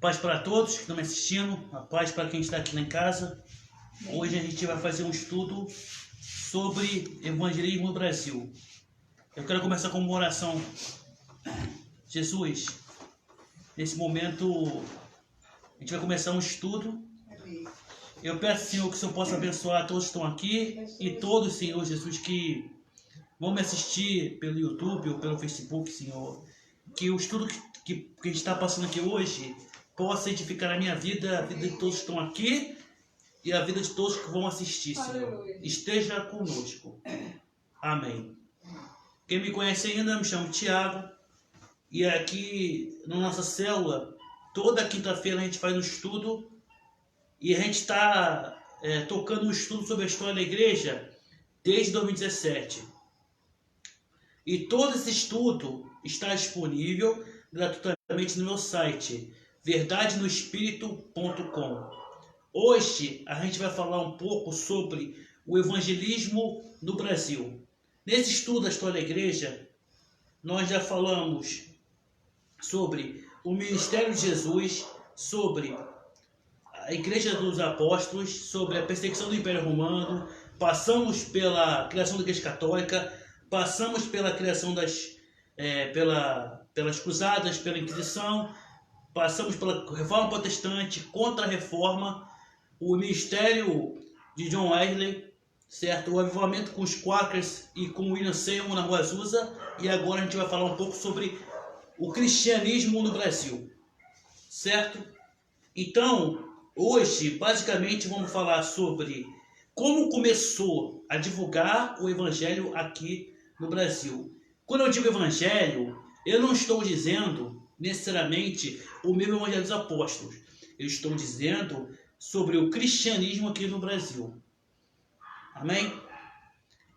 Paz para todos que estão me assistindo, a paz para quem está aqui em casa. Hoje a gente vai fazer um estudo sobre evangelismo no Brasil. Eu quero começar com uma oração. Jesus, nesse momento a gente vai começar um estudo. Eu peço, Senhor, que o Senhor possa abençoar todos que estão aqui e todos, Senhor Jesus, que vão me assistir pelo YouTube ou pelo Facebook, Senhor. Que o estudo que a gente está passando aqui hoje possa edificar a minha vida, a vida de todos que estão aqui e a vida de todos que vão assistir, Senhor. Esteja conosco. Amém. Quem me conhece ainda, me chamo Tiago. E aqui na nossa célula, toda quinta-feira a gente faz um estudo. E a gente está tocando um estudo sobre a história da igreja desde 2017. E todo esse estudo está disponível gratuitamente no meu site, verdadenoespírito.com. Hoje a gente vai falar um pouco sobre o evangelismo no Brasil. Nesse estudo da história da igreja, nós já falamos sobre o ministério de Jesus, sobre a Igreja dos Apóstolos, sobre a perseguição do Império Romano, passamos pela criação da Igreja Católica, passamos pela criação pelas Cruzadas, pela Inquisição, passamos pela Reforma Protestante, Contra-Reforma, o ministério de John Wesley, certo? O avivamento com os Quakers e com William Seymour na Rua Azusa, e agora a gente vai falar um pouco sobre o cristianismo no Brasil, certo? Então, hoje, basicamente, vamos falar sobre como começou a divulgar o evangelho aqui no Brasil. Quando eu digo evangelho, eu não estou dizendo necessariamente o mesmo evangelho dos apóstolos. Eu estou dizendo sobre o cristianismo aqui no Brasil. Amém?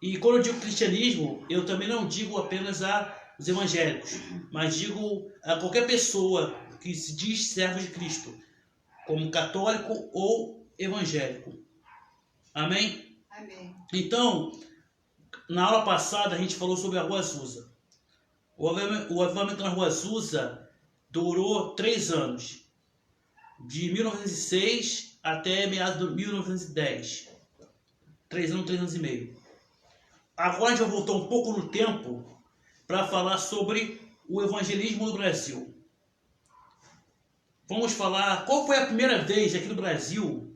E quando eu digo cristianismo, eu também não digo apenas aos evangélicos, mas digo a qualquer pessoa que se diz servo de Cristo, como católico ou evangélico. Amém? Amém. Então, na aula passada a gente falou sobre a Rua Azusa. O avivamento na Rua Azusa durou 3 anos, de 1906 até meados de 1910. 3 anos e meio. Agora a gente vai voltar um pouco no tempo para falar sobre o evangelismo no Brasil. Vamos falar qual foi a primeira vez aqui no Brasil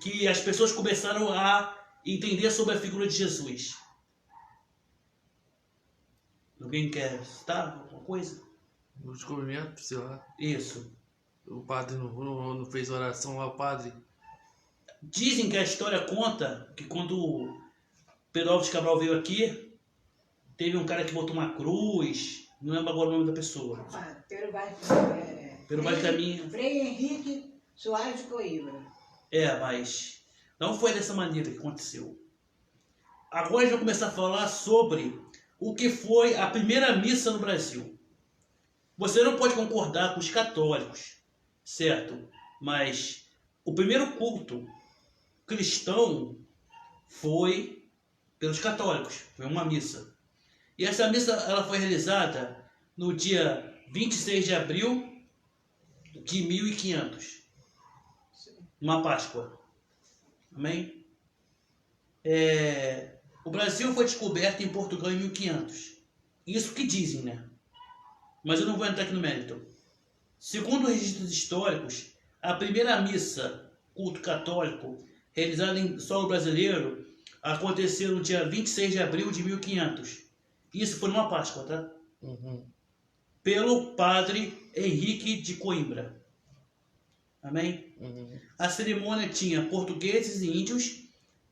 que as pessoas começaram a entender sobre a figura de Jesus. Alguém quer citar alguma coisa? No descobrimento, sei lá. Isso. O padre não fez oração lá, o padre. Dizem que a história conta que quando Pedro Álvares Cabral veio aqui, teve um cara que botou uma cruz, não lembro agora o nome da pessoa. Pelo Vale Caminho. Frei Henrique Soares de Coimbra. Mas não foi dessa maneira que aconteceu. Agora a gente vai começar a falar sobre o que foi a primeira missa no Brasil. Você não pode concordar com os católicos, certo? Mas o primeiro culto cristão foi pelos católicos, foi uma missa. E essa missa ela foi realizada no dia 26 de abril de 1500, uma Páscoa. Amém? O Brasil foi descoberto em Portugal em 1500. Isso que dizem, né? Mas eu não vou entrar aqui no mérito. Segundo registros históricos, a primeira missa, culto católico, realizada em solo brasileiro, aconteceu no dia 26 de abril de 1500. Isso foi numa Páscoa, tá? Uhum. Pelo padre Henrique de Coimbra. Amém? Uhum. A cerimônia tinha portugueses e índios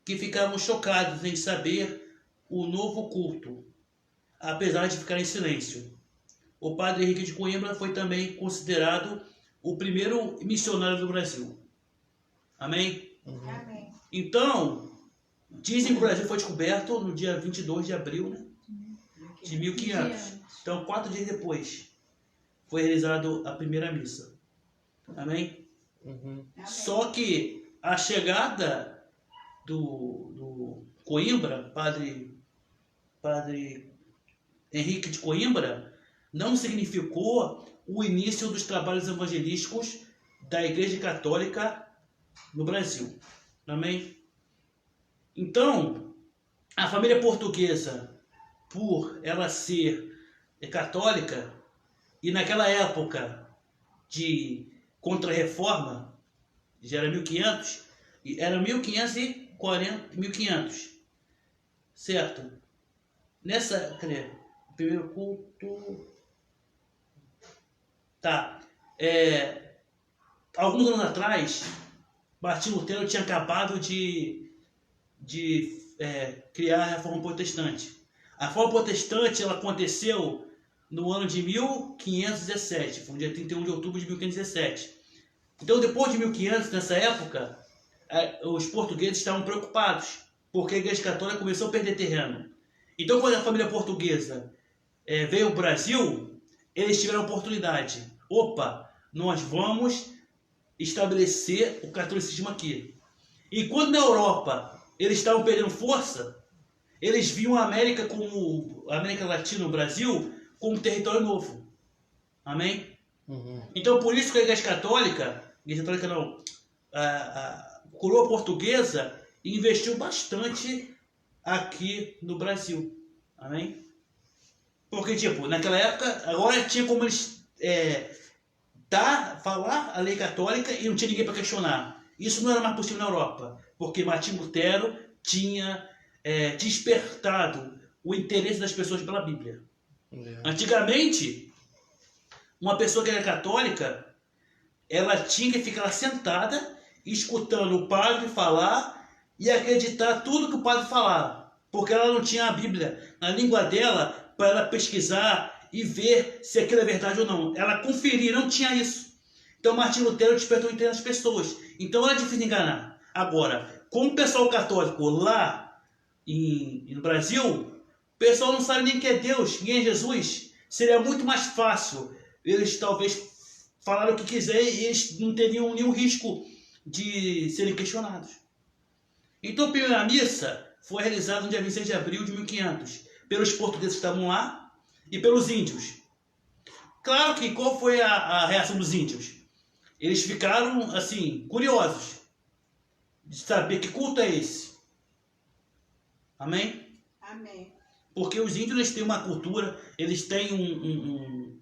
que ficavam chocados em saber o novo culto, apesar de ficar em silêncio. O padre Henrique de Coimbra foi também considerado o primeiro missionário do Brasil. Amém? Uhum. Amém. Então, dizem que o Brasil foi descoberto no dia 22 de abril, né, de 1500. Então, 4 dias depois, foi realizada a primeira missa. Amém? Uhum. Só que a chegada do Coimbra, padre Henrique de Coimbra, não significou o início dos trabalhos evangelísticos da Igreja Católica no Brasil. Amém? Então, a família portuguesa, por ela ser católica, e naquela época de Contra-Reforma, já era 1500, era 1500, certo? Nessa, cadê? Primeiro culto, tá, alguns anos atrás, Martinho Lutero tinha acabado de criar a Reforma Protestante. A Reforma Protestante ela aconteceu no ano de 1517, foi no dia 31 de outubro de 1517. Então, depois de 1500, nessa época, os portugueses estavam preocupados, porque a Igreja Católica começou a perder terreno. Então, quando a família portuguesa veio ao Brasil, eles tiveram a oportunidade. Opa, nós vamos estabelecer o catolicismo aqui. E quando na Europa eles estavam perdendo força, eles viam a América Latina, o Brasil, como um território novo. Amém? Uhum. Então, por isso que a Igreja Católica não, a coroa portuguesa investiu bastante aqui no Brasil. Amém? Porque, tipo, naquela época, agora tinha como eles falar a lei católica e não tinha ninguém para questionar. Isso não era mais possível na Europa, porque Martinho Lutero tinha despertado o interesse das pessoas pela Bíblia. Antigamente, uma pessoa que era católica, ela tinha que ficar sentada, escutando o padre falar e acreditar tudo que o padre falava, porque ela não tinha a Bíblia na língua dela para ela pesquisar e ver se aquilo é verdade ou não. Ela conferia, não tinha isso. Então Martinho Lutero despertou o interesse das pessoas. Então era difícil enganar. Agora, como o pessoal católico lá no Brasil, o pessoal não sabe nem quem é Deus, quem é Jesus. Seria muito mais fácil eles talvez falarem o que quiserem e eles não teriam nenhum risco de serem questionados. Então a primeira missa foi realizada no dia 26 de abril de 1500 pelos portugueses que estavam lá e pelos índios. Claro que qual foi a reação dos índios? Eles ficaram assim curiosos de saber que culto é esse. Amém? Amém. Porque os índios eles têm uma cultura, eles têm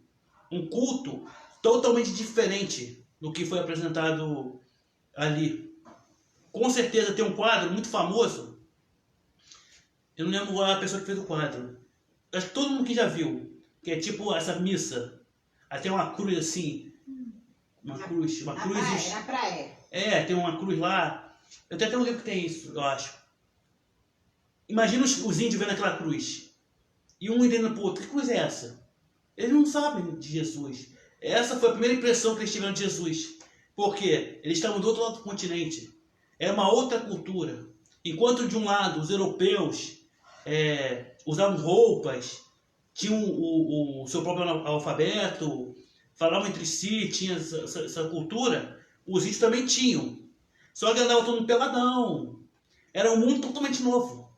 um culto totalmente diferente do que foi apresentado ali. Com certeza tem um quadro muito famoso. Eu não lembro a pessoa que fez o quadro. Acho que todo mundo que já viu. Que é tipo essa missa. Até uma cruz assim. Uma cruz. Na praia. Tem uma cruz lá. Eu tenho até um livro que tem isso, eu acho. Imagina os índios vendo aquela cruz. E um entendendo pro outro, que cruz é essa? Eles não sabem de Jesus. Essa foi a primeira impressão que eles tiveram de Jesus. Porque eles estavam do outro lado do continente. É uma outra cultura. Enquanto de um lado os europeus usavam roupas, tinham o seu próprio alfabeto, falavam entre si, tinha essa cultura, os índios também tinham. Só que andavam todo mundo peladão. Era um mundo totalmente novo.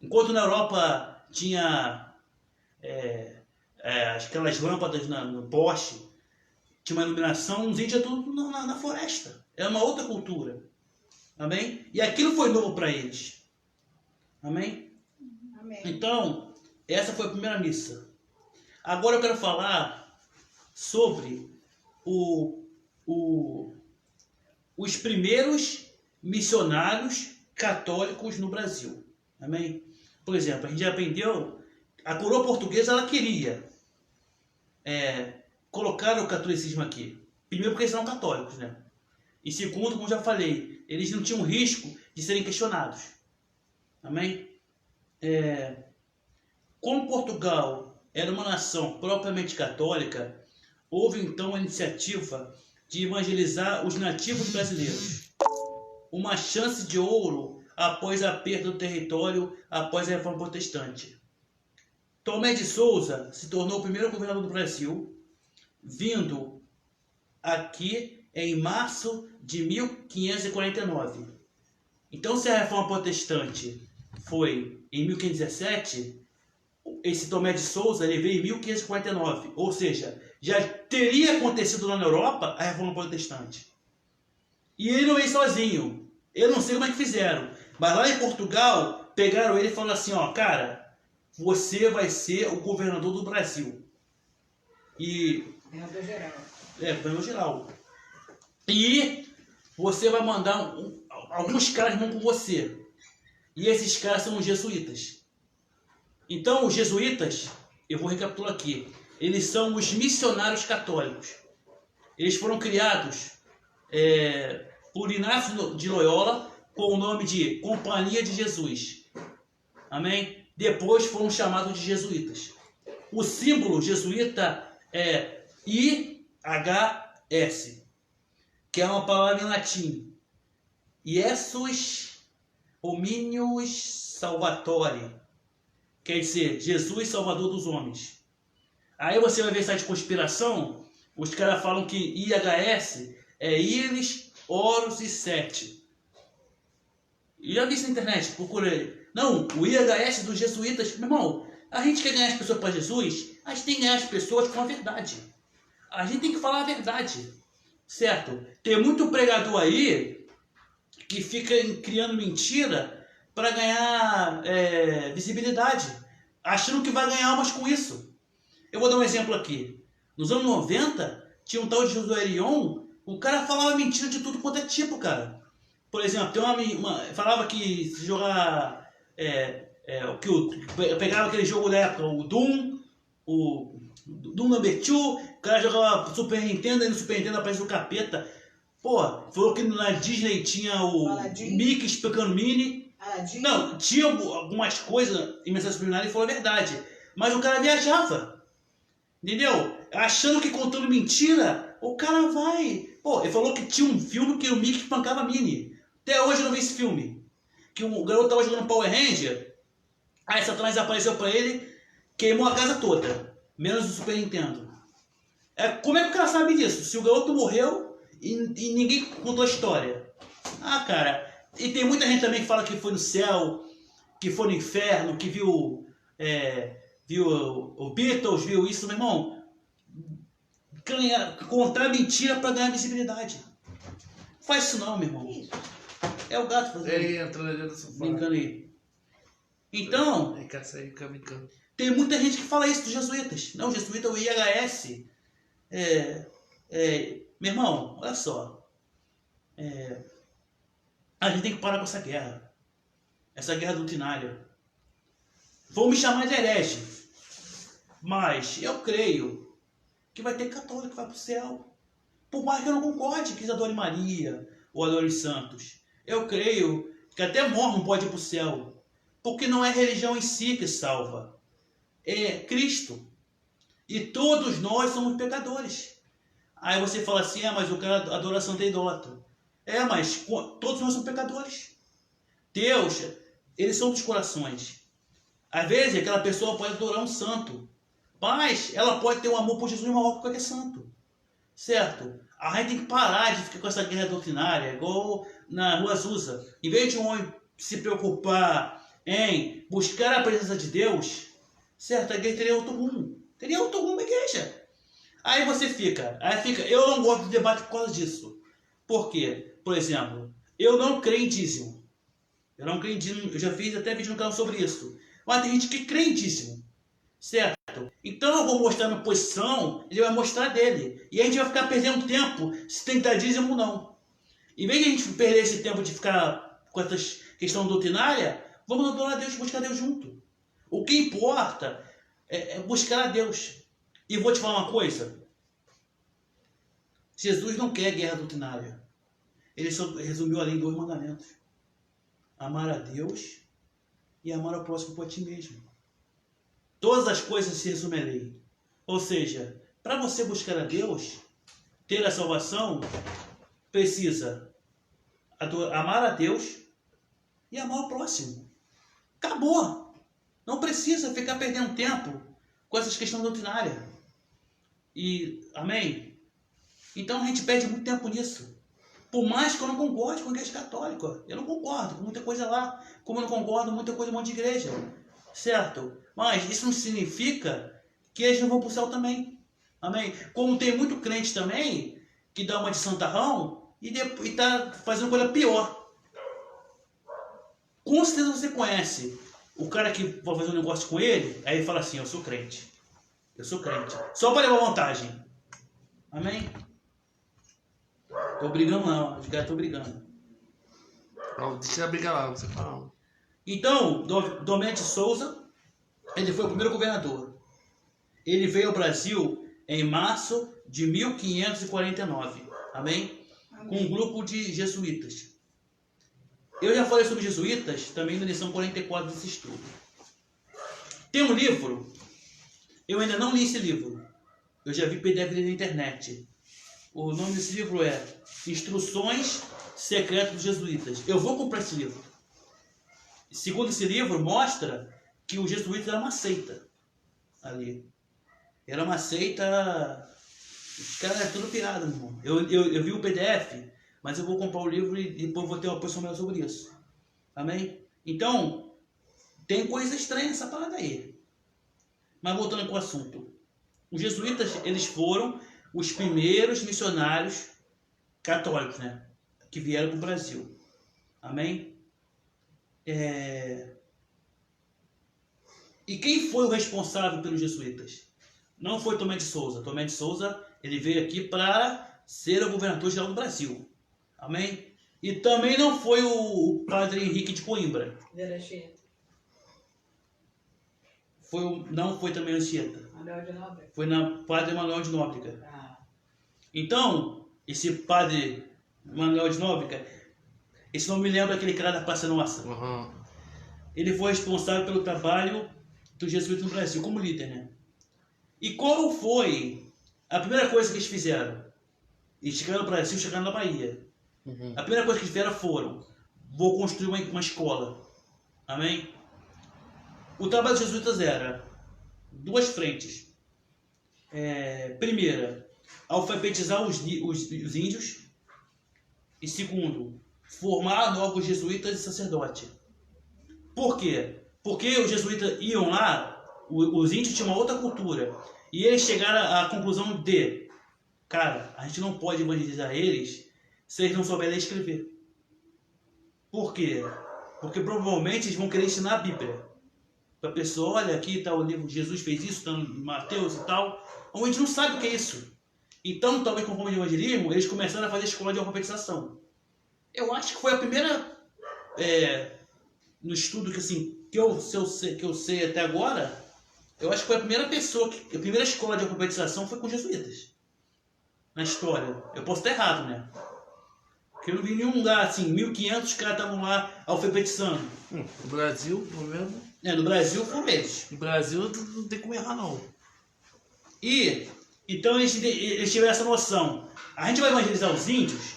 Enquanto na Europa tinha aquelas lâmpadas no poste, tinha uma iluminação, os índios iam tudo na floresta. Era uma outra cultura. Amém? E aquilo foi novo para eles. Amém? Amém. Então, essa foi a primeira missa. Agora eu quero falar sobre os primeiros missionários católicos no Brasil. Amém? Por exemplo, a gente já aprendeu, a coroa portuguesa ela queria colocar o catolicismo aqui. Primeiro porque eles são católicos, né? E segundo, como já falei, eles não tinham risco de serem questionados. Amém? Como Portugal era uma nação propriamente católica, houve então a iniciativa de evangelizar os nativos brasileiros. Uma chance de ouro após a perda do território após a Reforma Protestante. Tomé de Souza se tornou o primeiro governador do Brasil, vindo aqui em março de 1549. Então, se a Reforma Protestante foi em 1517, esse Tomé de Souza ele veio em 1549, ou seja, já teria acontecido lá na Europa a reforma protestante. E ele não veio sozinho. Eu não sei como é que fizeram. Mas lá em Portugal, pegaram ele e falaram assim, ó, cara, você vai ser o governador do Brasil. E... Governador geral. governador geral. E você vai mandar alguns caras vão com você. E esses caras são os jesuítas. Então, os jesuítas, eu vou recapitular aqui, eles são os missionários católicos. Eles foram criados por Inácio de Loyola com o nome de Companhia de Jesus. Amém? Depois foram chamados de jesuítas. O símbolo jesuíta é IHS, que é uma palavra em latim. Iesus Hominus Salvatore, quer dizer, Jesus Salvador dos homens. Aí você vai ver site de conspiração, os caras falam que IHS é Iris, Horus e Sete. E já vi isso na internet, procurei. Não, o IHS dos jesuítas, meu irmão, a gente quer ganhar as pessoas para Jesus, a gente tem que ganhar as pessoas com a verdade. A gente tem que falar a verdade, certo? Tem muito pregador aí que fica criando mentira para ganhar visibilidade, achando que vai ganhar almas com isso. Eu vou dar um exemplo aqui. Nos anos 90, tinha um tal de Josué Erion, o cara falava mentira de tudo quanto é tipo, cara. Por exemplo, tem falava que se jogar... pegava aquele jogo da época, o Doom Number 2, o cara jogava Super Nintendo, e no Super Nintendo aparece o capeta. Pô, falou que na Disney tinha o Aladdin. Mickey explicando Minnie. Aladdin. Não, tinha algumas coisas em mensagem subliminar e falou a verdade. Mas o cara viajava. Entendeu? Achando que contando mentira, o cara vai. Pô, ele falou que tinha um filme que o Mickey espancava Minnie. Até hoje eu não vi esse filme. Que o garoto tava jogando Power Ranger, aí Satanás apareceu pra ele, queimou a casa toda, menos o Super Nintendo. Como é que o cara sabe disso? Se o garoto morreu e ninguém contou a história. Ah, cara, e tem muita gente também que fala que foi no céu, que foi no inferno, que viu o Beatles, viu isso, meu irmão. Contar mentira pra ganhar visibilidade. Faz isso não, meu irmão. Isso. É o gato fazendo. Ele entrou ali no sofá. Brincando aí. Então, Ele quer sair brincando. tem muita gente que fala isso dos jesuítas. Não, o jesuíta é o IHS. Meu irmão, olha só. A gente tem que parar com essa guerra. Essa guerra doutrinária. Vão me chamar de herege. Mas eu creio que vai ter católico que vai para o céu. Por mais que eu não concorde que eles adorem Maria ou adorem santos. Eu creio que até mormon pode ir para o céu. Porque não é religião em si que salva. É Cristo. E todos nós somos pecadores. Aí você fala assim, mas o cara adora santo é idólatra. Mas todos nós somos pecadores. Deus, eles são dos corações. Às vezes aquela pessoa pode adorar um santo. Mas ela pode ter um amor por Jesus maior que qualquer santo. Certo? A gente tem que parar de ficar com essa guerra doutrinária, igual na Rua Azusa. Em vez de um homem se preocupar em buscar a presença de Deus, certo? A igreja teria outro rumo. Teria outro rumo a igreja. Aí você fica, eu não gosto de debate por causa disso. Por quê? Por exemplo, eu não creio em dízimo. Eu não creio em dízimo, eu já fiz até vídeo no canal sobre isso. Mas tem gente que crê em dízimo. Certo? Então eu vou mostrar minha posição, ele vai mostrar dele. E a gente vai ficar perdendo tempo se tem que dar dízimo ou não. Em vez de a gente perder esse tempo de ficar com essa questão doutrinária, vamos adorar a Deus e buscar Deus junto. O que importa é buscar a Deus. E vou te falar uma coisa. Jesus não quer guerra doutrinária. Ele só resumiu ali em 2 mandamentos. Amar a Deus e amar ao próximo por ti mesmo. Todas as coisas se resumem a lei. Ou seja, para você buscar a Deus, ter a salvação, precisa amar a Deus e amar o próximo. Acabou. Não precisa ficar perdendo tempo com essas questões doutrinárias. Amém? Então a gente perde muito tempo nisso. Por mais que eu não concorde com a igreja católica. Eu não concordo com muita coisa lá. Como eu não concordo com muita coisa em um monte de igreja. Certo? Mas isso não significa que eles não vão para o céu também. Amém? Como tem muito crente também que dá uma de santarrão e está fazendo coisa pior. Com certeza você conhece o cara que vai fazer um negócio com ele, aí ele fala assim, eu sou crente. Eu sou crente. Só para levar vantagem. Amém? Tô brigando não, os caras estão brigando. Não, deixa eu brigar lá, você fala. Então, Domé de Souza, ele foi o primeiro governador. Ele veio ao Brasil em março de 1549. Amém? Com um grupo de jesuítas. Eu já falei sobre jesuítas também na lição 44 desse estudo. Tem um livro, eu ainda não li esse livro. Eu já vi PDF na internet. O nome desse livro é Instruções Secretas dos Jesuítas. Eu vou comprar esse livro. Segundo esse livro, mostra que os jesuítas eram uma seita ali. Era uma seita. Os caras eram tudo pirado, meu irmão. Eu vi o PDF, mas eu vou comprar o livro e depois vou ter uma posição melhor sobre isso. Amém? Então, tem coisa estranha nessa parada aí. Mas voltando com o assunto. Os jesuítas, eles foram os primeiros missionários católicos, né? Que vieram para o Brasil. Amém? E quem foi o responsável pelos jesuítas? Não foi Tomé de Souza. Tomé de Souza, ele veio aqui para ser o governador geral do Brasil. Amém? E também não foi o padre Henrique de Coimbra. Não foi também Anchieta. Foi na padre Manuel de Nóbrega. Então, esse padre Manuel de Nóbrega, esse não me lembra aquele cara da Praça Nossa. Uhum. Ele foi responsável pelo trabalho dos jesuítas no Brasil, como líder, né? E qual foi a primeira coisa que eles fizeram? Eles chegaram no Brasil, chegaram na Bahia. Uhum. A primeira coisa que eles fizeram foram: vou construir uma escola. Amém? O trabalho dos jesuítas era duas frentes. Primeira, alfabetizar os índios. E segundo, formar novos jesuítas e sacerdotes. Por quê? Porque os jesuítas iam lá, os índios tinham uma outra cultura. E eles chegaram à conclusão de: cara, a gente não pode evangelizar eles se eles não souberem escrever. Por quê? Porque provavelmente eles vão querer ensinar a Bíblia. Para a pessoa, olha, aqui está o livro de Jesus fez isso, está em Mateus e tal. A gente não sabe o que é isso. Então, talvez com forma de evangelismo, eles começaram a fazer escola de alfabetização. Eu acho que foi a primeira, no estudo que eu sei até agora, eu acho que foi a primeira a primeira escola de alfabetização foi com os jesuítas. Na história. Eu posso estar errado, né? Porque eu não vi nenhum lugar assim, 1500 caras estavam lá alfabetizando. No Brasil, pelo menos. No Brasil foram eles. No Brasil não tem como errar, não. Então eles tiveram essa noção. A gente vai evangelizar os índios,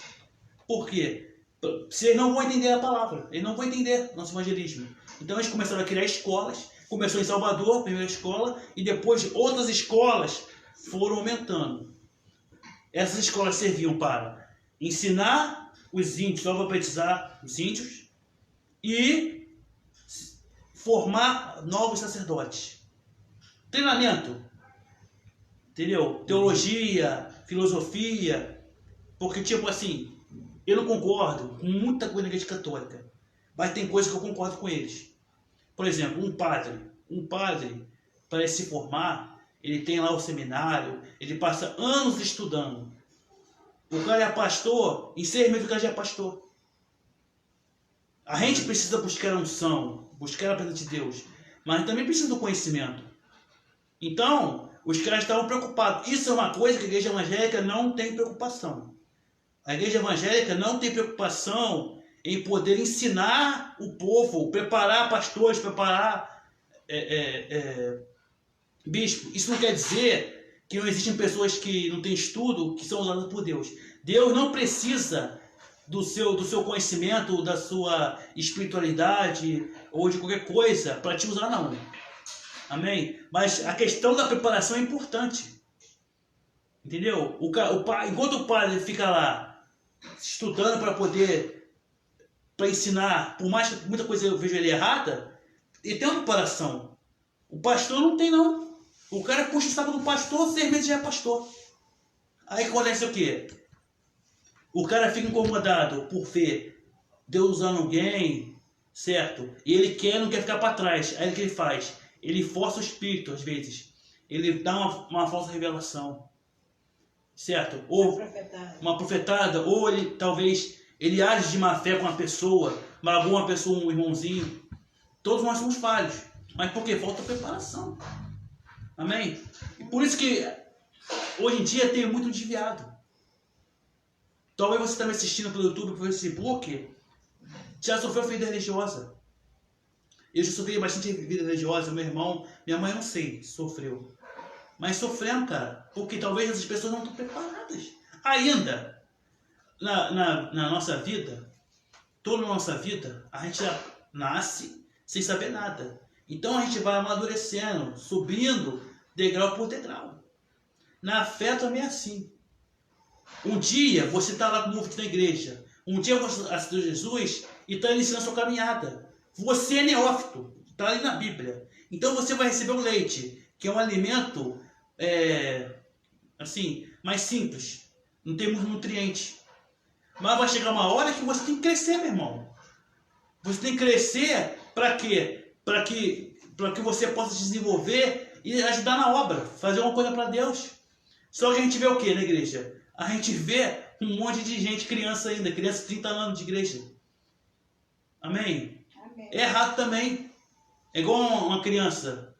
por quê? Se eles não vão entender a palavra, eles não vão entender nosso evangelismo. Então eles começaram a criar escolas. Começou em Salvador, a primeira escola, e depois outras escolas foram aumentando. Essas escolas serviam para ensinar os índios, alfabetizar os índios e formar novos sacerdotes. Treinamento, entendeu? Teologia, filosofia, porque tipo assim, eu não concordo com muita coisa na igreja católica, mas tem coisas que eu concordo com eles. Por exemplo, um padre, para se formar, ele tem lá o seminário, ele passa anos estudando. O cara é pastor, em 6 meses o cara já é pastor. A gente precisa buscar a unção, buscar a presença de Deus, mas também precisa do conhecimento. Então, os caras estavam preocupados. Isso é uma coisa que a igreja evangélica não tem preocupação. A igreja evangélica não tem preocupação em poder ensinar o povo, preparar pastores, preparar bispo. Isso não quer dizer que não existem pessoas que não têm estudo, que são usadas por Deus. Deus não precisa do seu conhecimento, da sua espiritualidade ou de qualquer coisa para te usar, não. Amém? Mas a questão da preparação é importante. Entendeu? Enquanto o padre fica lá estudando para ensinar, por mais que muita coisa eu vejo ele errada, ele tem uma preparação. O pastor não tem, não. O cara puxa o saco do pastor, 6 meses já é pastor. Aí acontece o quê? O cara fica incomodado por ver Deus usando alguém, certo? E ele não quer ficar para trás. Aí o que ele faz? Ele força o espírito, às vezes. Ele dá uma falsa revelação, certo? Ou uma profetada, ou ele talvez ele age de má fé com uma pessoa, magoa uma pessoa, um irmãozinho. Todos nós somos falhos. Mas por quê? Falta preparação. Amém? E por isso que hoje em dia tem muito desviado. Talvez você está me assistindo pelo YouTube, pelo Facebook, já sofreu vida religiosa. Eu já sofri bastante vida religiosa, meu irmão, minha mãe, não sei, sofreu. Mas sofrendo, cara, porque talvez essas pessoas não estão preparadas. Ainda, na nossa vida, toda a nossa vida, a gente já nasce sem saber nada. Então a gente vai amadurecendo, subindo degrau por degrau. Na fé também é assim. Um dia você está lá com o na igreja. Um dia você aceitou Jesus e está iniciando a sua caminhada. Você é neófito, está ali na Bíblia. Então você vai receber o leite, que é um alimento assim, mais simples. Não tem muito nutriente. Mas vai chegar uma hora que você tem que crescer, meu irmão. Você tem que crescer para quê? Para que você possa se desenvolver e ajudar na obra, fazer uma coisa para Deus. Só que a gente vê o que na igreja? A gente vê um monte de gente, criança ainda, criança de 30 anos de igreja. Amém? Amém. É errado também. É igual uma criança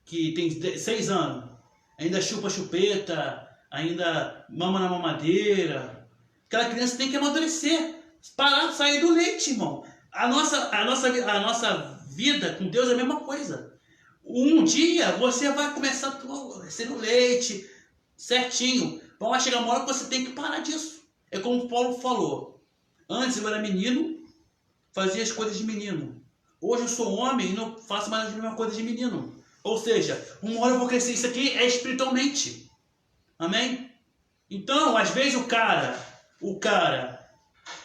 que tem 6 anos, ainda chupa chupeta, ainda mama na mamadeira. Aquela criança tem que amadurecer, parar de sair do leite, irmão. A nossa vida com Deus é a mesma coisa. Um dia você vai começar a receber leite certinho. Vai chegar uma hora que você tem que parar disso. É como o Paulo falou. Antes eu era menino, fazia as coisas de menino. Hoje eu sou homem e não faço mais as mesmas coisas de menino. Ou seja, uma hora eu vou crescer. Isso aqui é espiritualmente. Amém? Então, às vezes o cara,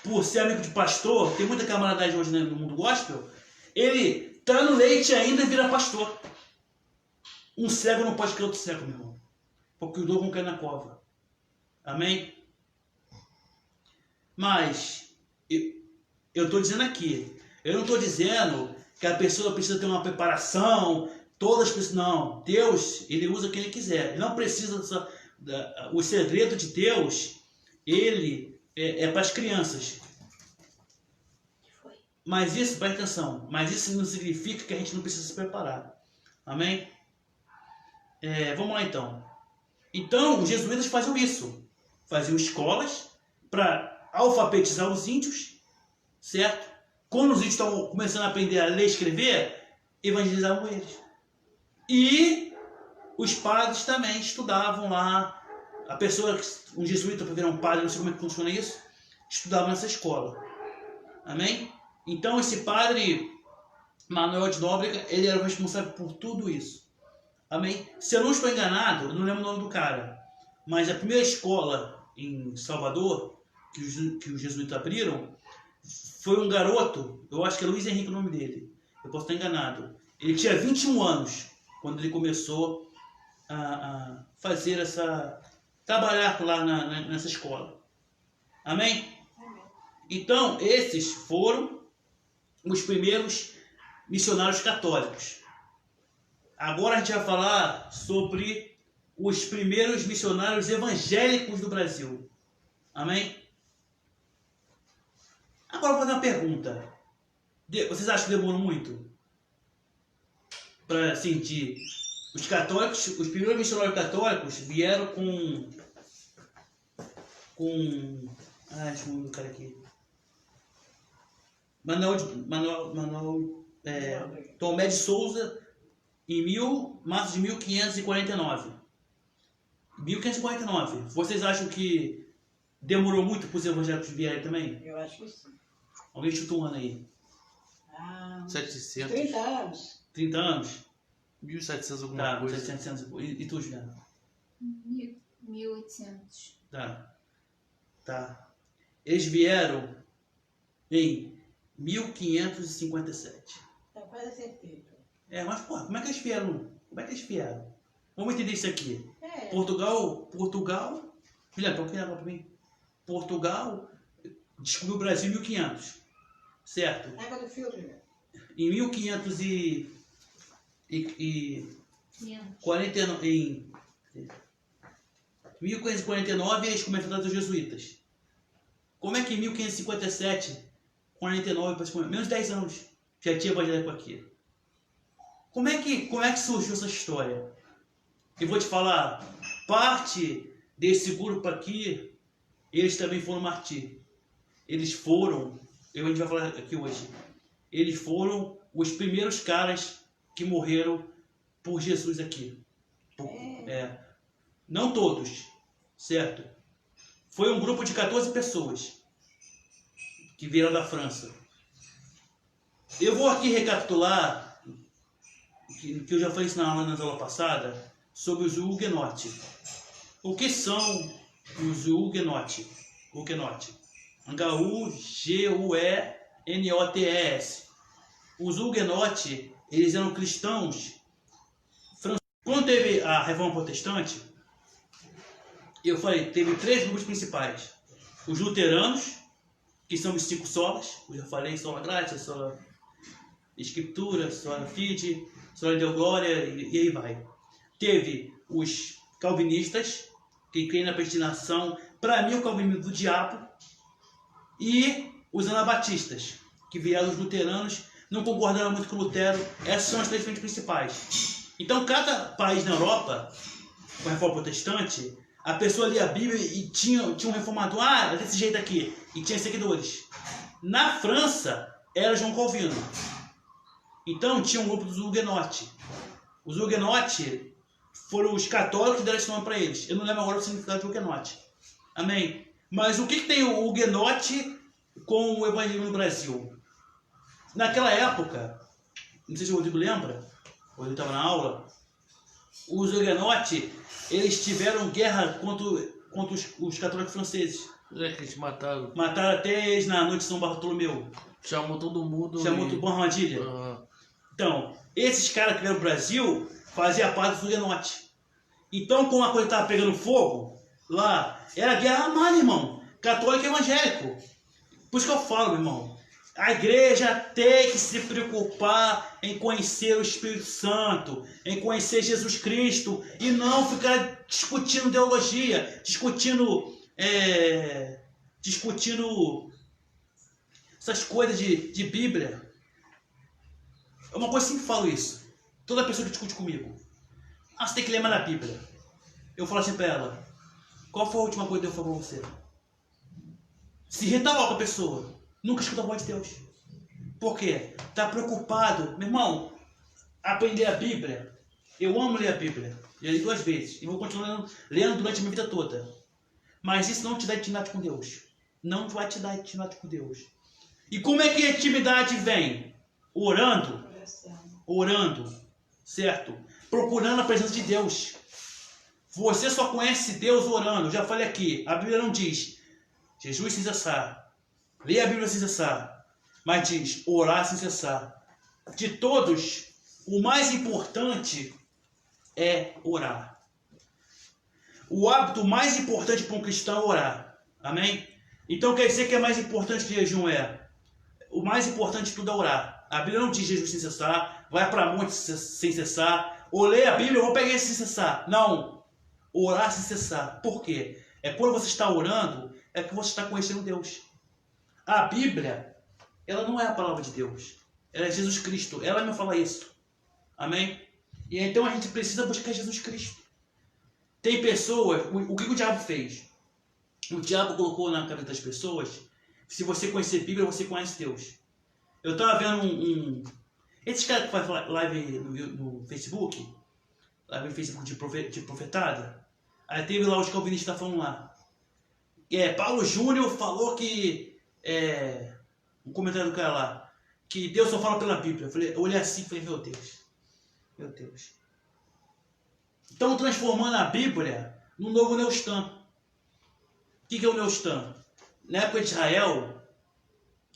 por ser amigo de pastor, tem muita camaradagem hoje no mundo gospel, ele tá no leite ainda e vira pastor. Um cego não pode criar outro cego, meu irmão. Porque os dois vão cair na cova. Amém? Mas, eu estou dizendo aqui, eu não estou dizendo que a pessoa precisa ter uma preparação, todas precisam, não. Deus, ele usa quem ele quiser. Ele não precisa, o segredo de Deus, ele é para as crianças. Mas isso, presta atenção, mas isso não significa que a gente não precisa se preparar. Amém? Vamos lá então. Então, os jesuítas faziam isso. Faziam escolas para alfabetizar os índios, certo? Quando os índios estavam começando a aprender a ler e escrever, evangelizavam eles. E os padres também estudavam lá. A pessoa, um jesuíta para virar um padre, não sei como é que funciona isso, estudava nessa escola. Amém? Então, esse padre Manuel de Nóbrega, ele era o responsável por tudo isso. Amém? Se eu não estou enganado, eu não lembro o nome do cara, mas a primeira escola em Salvador, que os jesuítas abriram, foi um garoto, eu acho que é Luiz Henrique o nome dele, eu posso estar enganado. Ele tinha 21 anos quando ele começou a fazer trabalhar lá nessa escola. Amém? Então, esses foram os primeiros missionários católicos. Agora a gente vai falar sobre os primeiros missionários evangélicos do Brasil. Amém? Agora eu vou fazer uma pergunta. Vocês acham que demorou muito? Para sentir. Os católicos, os primeiros missionários católicos vieram com... deixa eu ver o cara aqui. Tomé de Souza, em março de 1549. 1549. Vocês acham que demorou muito para os evangélicos vierem também? Eu acho que sim. Alguém chuta um ano aí. 700. 30 anos. 30 anos? 1700 alguma coisa. 700. E tu, Juliana? 1800. Tá. Eles vieram em 1557. Tá quase certeza. Mas porra, como é que eles vieram? Como é que eles vieram? Vamos entender isso aqui. É. Portugal, Guilherme, pode virar pra mim. Portugal descobriu o Brasil em 1500, certo? Água do filtro, meu. Em 1549, em 1549 eles começaram os jesuítas. Como é que em 1557, 49, menos de 10 anos, já tinha evangélico aqui? Como é que surgiu essa história? Eu vou te falar, parte desse grupo aqui, eles também foram martírios. Eles foram, a gente vai falar aqui hoje, eles foram os primeiros caras que morreram por Jesus aqui. Não todos, certo? Foi um grupo de 14 pessoas que vieram da França. Eu vou aqui recapitular, que eu já falei isso nas aulas passadas, sobre os huguenotes. O que são os huguenotes? H-U-G-U-E-N-O-T-E-S. Os huguenotes, eles eram cristãos franceses. Quando teve a Reforma Protestante, eu falei, teve 3 grupos principais. Os luteranos, que são os 5 solas, eu já falei, sola gratia, sola escritura, sola fide, sola deu glória, e aí vai. Teve os calvinistas, que creem na predestinação, para mim o calvinismo do diabo, e os anabatistas, que vieram os luteranos, não concordaram muito com Lutero. Essas são as 3 frentes principais. Então, cada país na Europa, com a Reforma Protestante, a pessoa lia a Bíblia e tinha um reformador, é desse jeito aqui, e tinha seguidores. Na França, era João Calvino. Então, tinha um grupo dos huguenotes. Os huguenotes foram os católicos que deram esse nome para eles. Eu não lembro agora o significado de huguenote. Amém? Mas o que tem o huguenote com o evangelho no Brasil? Naquela época, não sei se o Rodrigo lembra, o Rodrigo estava na aula, os huguenotes, eles tiveram guerra contra os católicos franceses. Que eles mataram. Mataram até eles na noite de São Bartolomeu. Chamou todo mundo. Chamou tudo por armadilha. Então, esses caras que vieram pro Brasil faziam parte dos huguenotes. Então, como a coisa estava pegando fogo, lá, era guerra armada, irmão. Católico e evangélico. Por isso que eu falo, meu irmão. A igreja tem que se preocupar em conhecer o Espírito Santo, em conhecer Jesus Cristo, e não ficar discutindo teologia, discutindo essas coisas de Bíblia. É uma coisa que eu sempre falo isso. Toda pessoa que discute comigo, você tem que ler mais na Bíblia. Eu falo assim pra ela, qual foi a última coisa que Deus falou pra você? Se irrita logo a pessoa. Nunca escuta a voz de Deus. Por quê? Está preocupado. Meu irmão, aprender a Bíblia. Eu amo ler a Bíblia. Já li 2 vezes. E vou continuar lendo durante a minha vida toda. Mas isso não te dá intimidade com Deus. Não vai te dar intimidade com Deus. E como é que a intimidade vem? Orando. Orando. Certo? Procurando a presença de Deus. Você só conhece Deus orando. Eu já falei aqui. A Bíblia não diz Jesus sem cessar. Lê a Bíblia sem cessar, mas diz orar sem cessar. De todos, o mais importante é orar. O hábito mais importante para um cristão é orar. Amém? Então quer dizer que é mais importante que jejum é? O mais importante de tudo é orar. A Bíblia não diz Jesus sem cessar, vai para monte sem cessar, ou lê a Bíblia, ou pegar esse sem cessar. Não. Orar sem cessar. Por quê? É quando você está orando, é que você está conhecendo Deus. A Bíblia, ela não é a palavra de Deus. Ela é Jesus Cristo. Ela me fala isso. Amém? E então a gente precisa buscar Jesus Cristo. Tem pessoas... O que o diabo fez? O diabo colocou na cabeça das pessoas, se você conhecer a Bíblia, você conhece Deus. Eu estava vendo esses caras que fazem live no Facebook, live no Facebook de profetada, aí teve lá os calvinistas falando lá. Paulo Júnior falou que... um comentário do cara lá, que Deus só fala pela Bíblia. Eu olhei assim e falei, meu Deus. Estão transformando a Bíblia num novo Neustan. O que é o Neustan? Na época de Israel,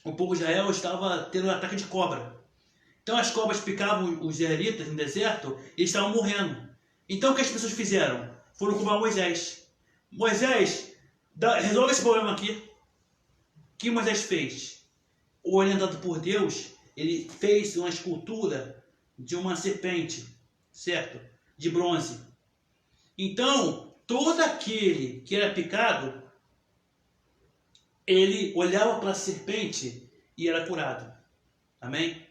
o povo de Israel estava tendo um ataque de cobra. Então as cobras picavam os israelitas no deserto e eles estavam morrendo. Então o que as pessoas fizeram? Foram cobrar Moisés. Moisés, resolve esse problema aqui. O que Moisés fez? Orientado por Deus, ele fez uma escultura de uma serpente, certo? De bronze. Então, todo aquele que era picado, ele olhava para a serpente e era curado. Amém?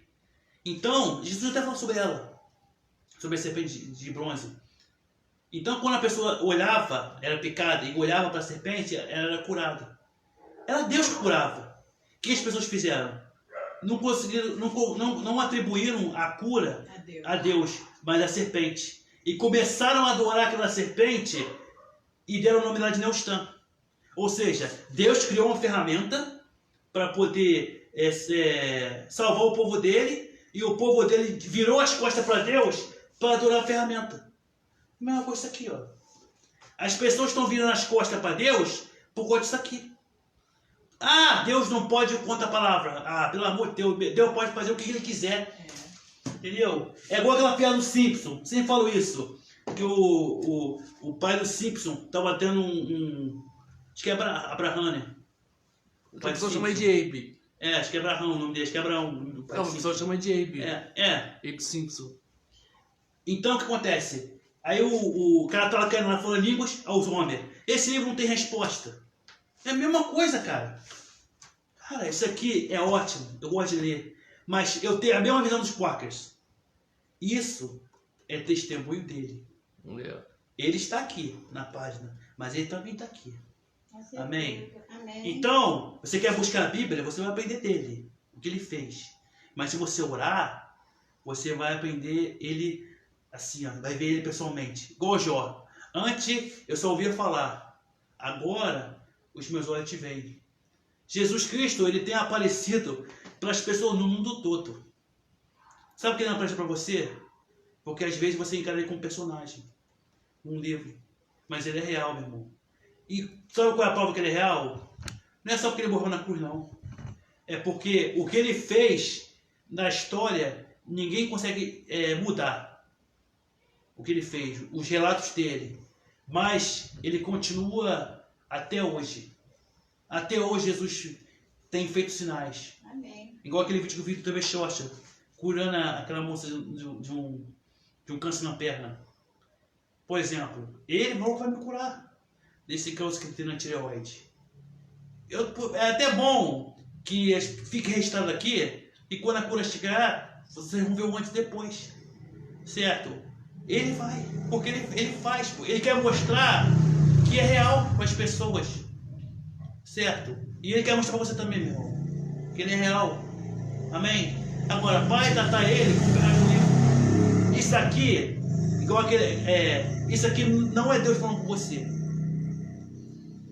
Então, Jesus até falou sobre ela, sobre a serpente de bronze. Então, quando a pessoa olhava, era picada, e olhava para a serpente, ela era curada. Era Deus que curava. O que as pessoas fizeram? Não conseguiram, não atribuíram a cura a Deus, mas a serpente. E começaram a adorar aquela serpente e deram o nome lá de Neustã. Ou seja, Deus criou uma ferramenta para poder salvar o povo dele, e o povo dele virou as costas para Deus para adorar a ferramenta. A mesma coisa isso aqui, ó. As pessoas estão virando as costas para Deus por conta disso aqui. Ah, Deus não pode contra a palavra. Ah, pelo amor de Deus, Deus pode fazer o que ele quiser. Entendeu? É igual aquela piada do Simpson. Sempre falo isso. Que o pai do Simpson estava tendo acho que é Abraham, né? O pessoal chama de Abe. Acho que é Abraham o nome dele. Acho que é Abraham. Não, o pessoal chama de Abe. Abe Simpson. Então o que acontece? Aí o cara tá lá querendo lá falando línguas aos homens. Esse livro não tem resposta. É a mesma coisa, cara. Cara, isso aqui é ótimo. Eu gosto de ler. Mas eu tenho a mesma visão dos Quakers. Isso é testemunho dele. Ele está aqui na página, mas ele também está aqui. Amém? Amém. Então, você quer buscar a Bíblia, você vai aprender dele, o que ele fez. Mas se você orar, você vai aprender ele assim, ó, vai ver ele pessoalmente. Igual Jó. Antes eu só ouvia falar. Agora os meus olhos te veem. Jesus Cristo, ele tem aparecido para as pessoas no mundo todo. Sabe por que ele não aparece para você? Porque às vezes você encara ele como personagem. Um livro. Mas ele é real, meu irmão. E sabe qual é a prova que ele é real? Não é só porque ele morreu na cruz, não. É porque o que ele fez na história, ninguém consegue mudar. O que ele fez, os relatos dele. Mas ele continua até hoje. Até hoje Jesus tem feito sinais. Amém. Igual aquele vídeo que eu vi do TV Xoxa, curando aquela moça de um câncer na perna. Por exemplo, ele vai me curar desse câncer que tem na tireoide. É até bom que fique registrado aqui, e quando a cura chegar, vocês vão ver o antes e depois. Certo? Ele vai, porque ele faz, ele quer mostrar que é real para as pessoas. Certo? E ele quer mostrar para você também, meu irmão, que ele é real. Amém? Agora, vai tratar ele como pegar um livro. Isso aqui, igual isso aqui não é Deus falando com você.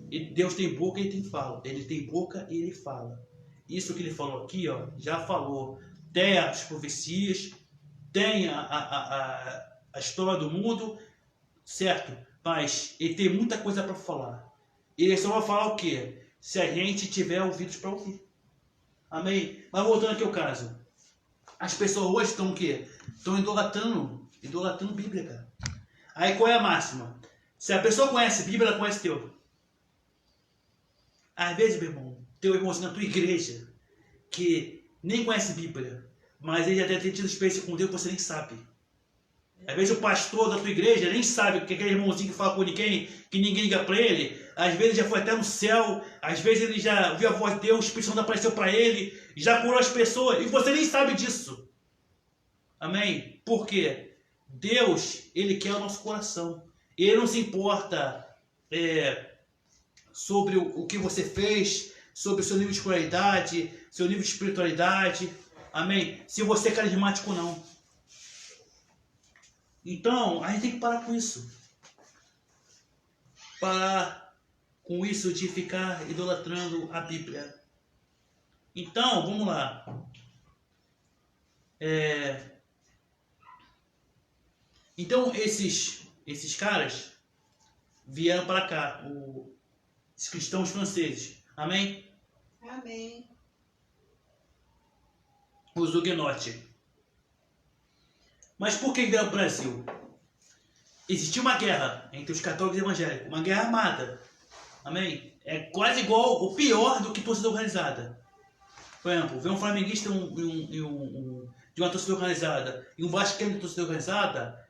E Deus tem boca e ele tem fala. Ele tem boca e ele fala. Isso que ele falou aqui, ó, já falou. Tem as profecias, tem a história do mundo, certo? Mas ele tem muita coisa para falar. Ele só vai falar o quê? Se a gente tiver ouvidos para ouvir. Amém? Mas voltando aqui ao caso. As pessoas hoje estão o quê? Estão idolatrando Bíblia, cara. Aí qual é a máxima? Se a pessoa conhece Bíblia, ela conhece teu. Às vezes, meu irmão, teu irmãozinho na tua igreja, que nem conhece Bíblia, mas ele já deve ter tido experiência com Deus que você nem sabe. Às vezes o pastor da tua igreja nem sabe que aquele irmãozinho que fala com ninguém, que ninguém liga para ele, às vezes já foi até no céu, às vezes ele já ouviu a voz de Deus, o Espírito Santo apareceu para ele, já curou as pessoas, e você nem sabe disso. Amém? Por quê? Deus, ele quer o nosso coração. Ele não se importa sobre o que você fez, sobre o seu nível de escolaridade, seu nível de espiritualidade. Amém? Se você é carismático ou não. Então, a gente tem que parar com isso. Parar com isso de ficar idolatrando a Bíblia. Então, vamos lá. Então, esses caras vieram para cá, os cristãos franceses. Amém? Amém. Os huguenotes. Mas por que veio ao Brasil? Existia uma guerra entre os católicos e evangélicos, uma guerra armada. Amém? É quase igual, ou pior do que torcida organizada. Por exemplo, vê um flamenguista de uma torcida organizada e um vascaíno de torcida organizada,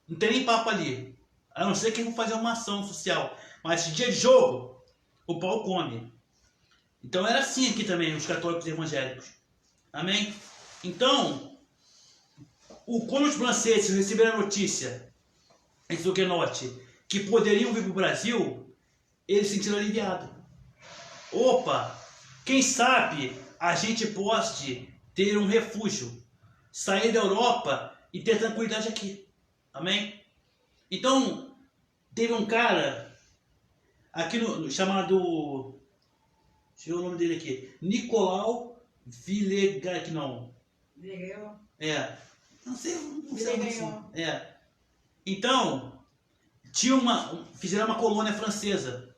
não tem nem papo ali. A não ser que vão fazer uma ação social. Mas esse dia de jogo, o pau come. Então era assim aqui também, os católicos e evangélicos. Amém? Então, quando os franceses receberam a notícia, esses huguenotes, que poderiam vir para o Brasil, eles se sentiram aliviados. Opa, quem sabe a gente pode ter um refúgio, sair da Europa e ter tranquilidade aqui. Amém? Então, teve um cara aqui chamado, deixa eu ver o nome dele aqui, Nicolau Villegagnon. Não sei assim. Então, fizeram uma colônia francesa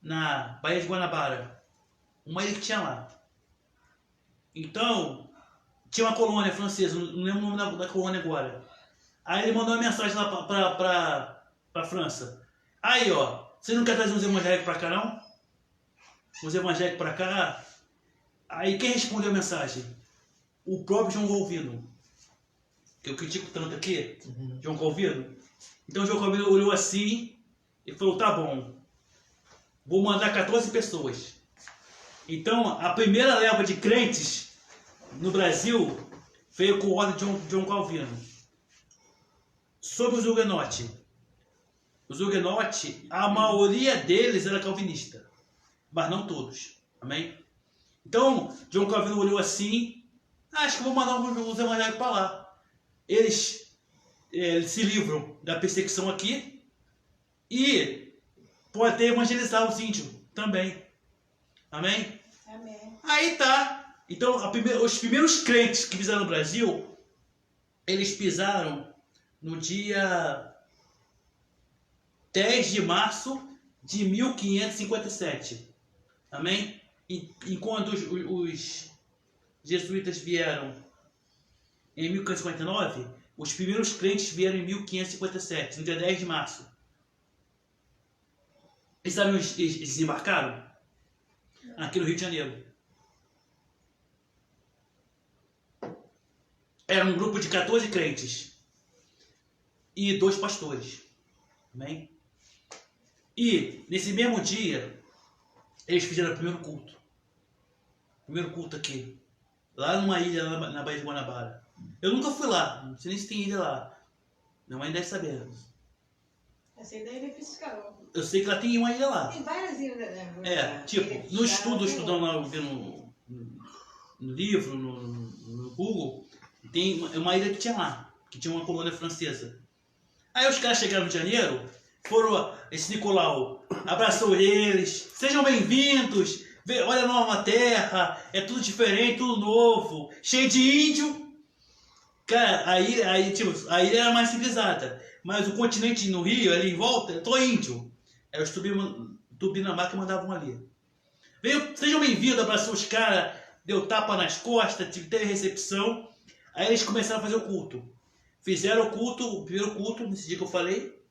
na Baía de Guanabara, uma ilha que tinha lá. Então, tinha uma colônia francesa, não lembro o nome da colônia agora. Aí ele mandou uma mensagem lá pra França. Aí, ó, você não quer trazer uns evangélicos pra cá, não? Os evangélicos pra cá? Aí quem respondeu a mensagem? O próprio João Calvino, que eu critico tanto aqui, João Calvino. Então João Calvino olhou assim e falou, tá bom, vou mandar 14 pessoas. Então a primeira leva de crentes no Brasil veio com o ordem de João Calvino. Sobre os huguenotes. Os huguenotes, a maioria deles era calvinista, mas não todos. Amém? Então, João Calvino olhou assim, acho que vou mandar os evangélicos para lá. Eles se livram da perseguição aqui e podem até evangelizar os índios também. Amém? Amém. Aí tá. Então, os primeiros crentes que pisaram no Brasil, eles pisaram no dia 10 de março de 1557. Amém? Enquanto os jesuítas vieram em 1559, os primeiros crentes vieram em 1557, no dia 10 de março. E sabe onde eles desembarcaram? Aqui no Rio de Janeiro. Era um grupo de 14 crentes e 2 pastores. Amém? E nesse mesmo dia, eles fizeram o primeiro culto. Primeiro culto aqui. Lá numa ilha, na Baía de Guanabara. Eu nunca fui lá. Não sei nem se tem ilha lá. Minha mãe deve saber. Essa ideia é fiscal. Eu sei que lá tem uma ilha lá. Tem várias ilhas, né? Tipo, no estudo, estudando lá, vendo no livro, no Google, tem uma ilha que tinha lá. Que tinha uma colônia francesa. Aí os caras chegaram no Rio de Janeiro, esse Nicolau abraçou eles. Sejam bem-vindos. Olha a nova terra, é tudo diferente, tudo novo, cheio de índio. Cara, tipo, a ilha era mais civilizada, mas o continente no Rio, ali em volta, é todo índio. Era os Tupinambá que mandavam ali. Sejam bem-vindos, abraçou os caras, deu tapa nas costas, teve recepção. Aí eles começaram a fazer o culto. Fizeram o primeiro culto, nesse dia que eu falei,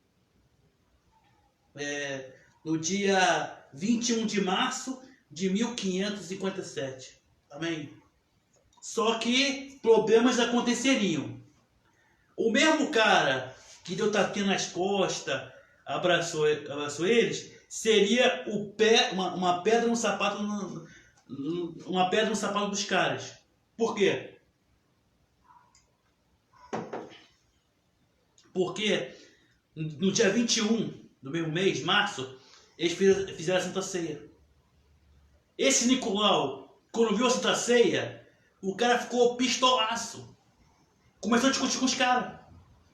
no dia 21 de março de 1557. Amém? Só que problemas aconteceriam. O mesmo cara que deu tapinha nas costas, abraçou eles, seria uma pedra no sapato, uma pedra no sapato dos caras. Por quê? Porque no dia 21 do mesmo mês, março, eles fizeram a Santa Ceia. Esse Nicolau, quando viu a Santa Ceia, o cara ficou pistolaço. Começou a discutir com os caras.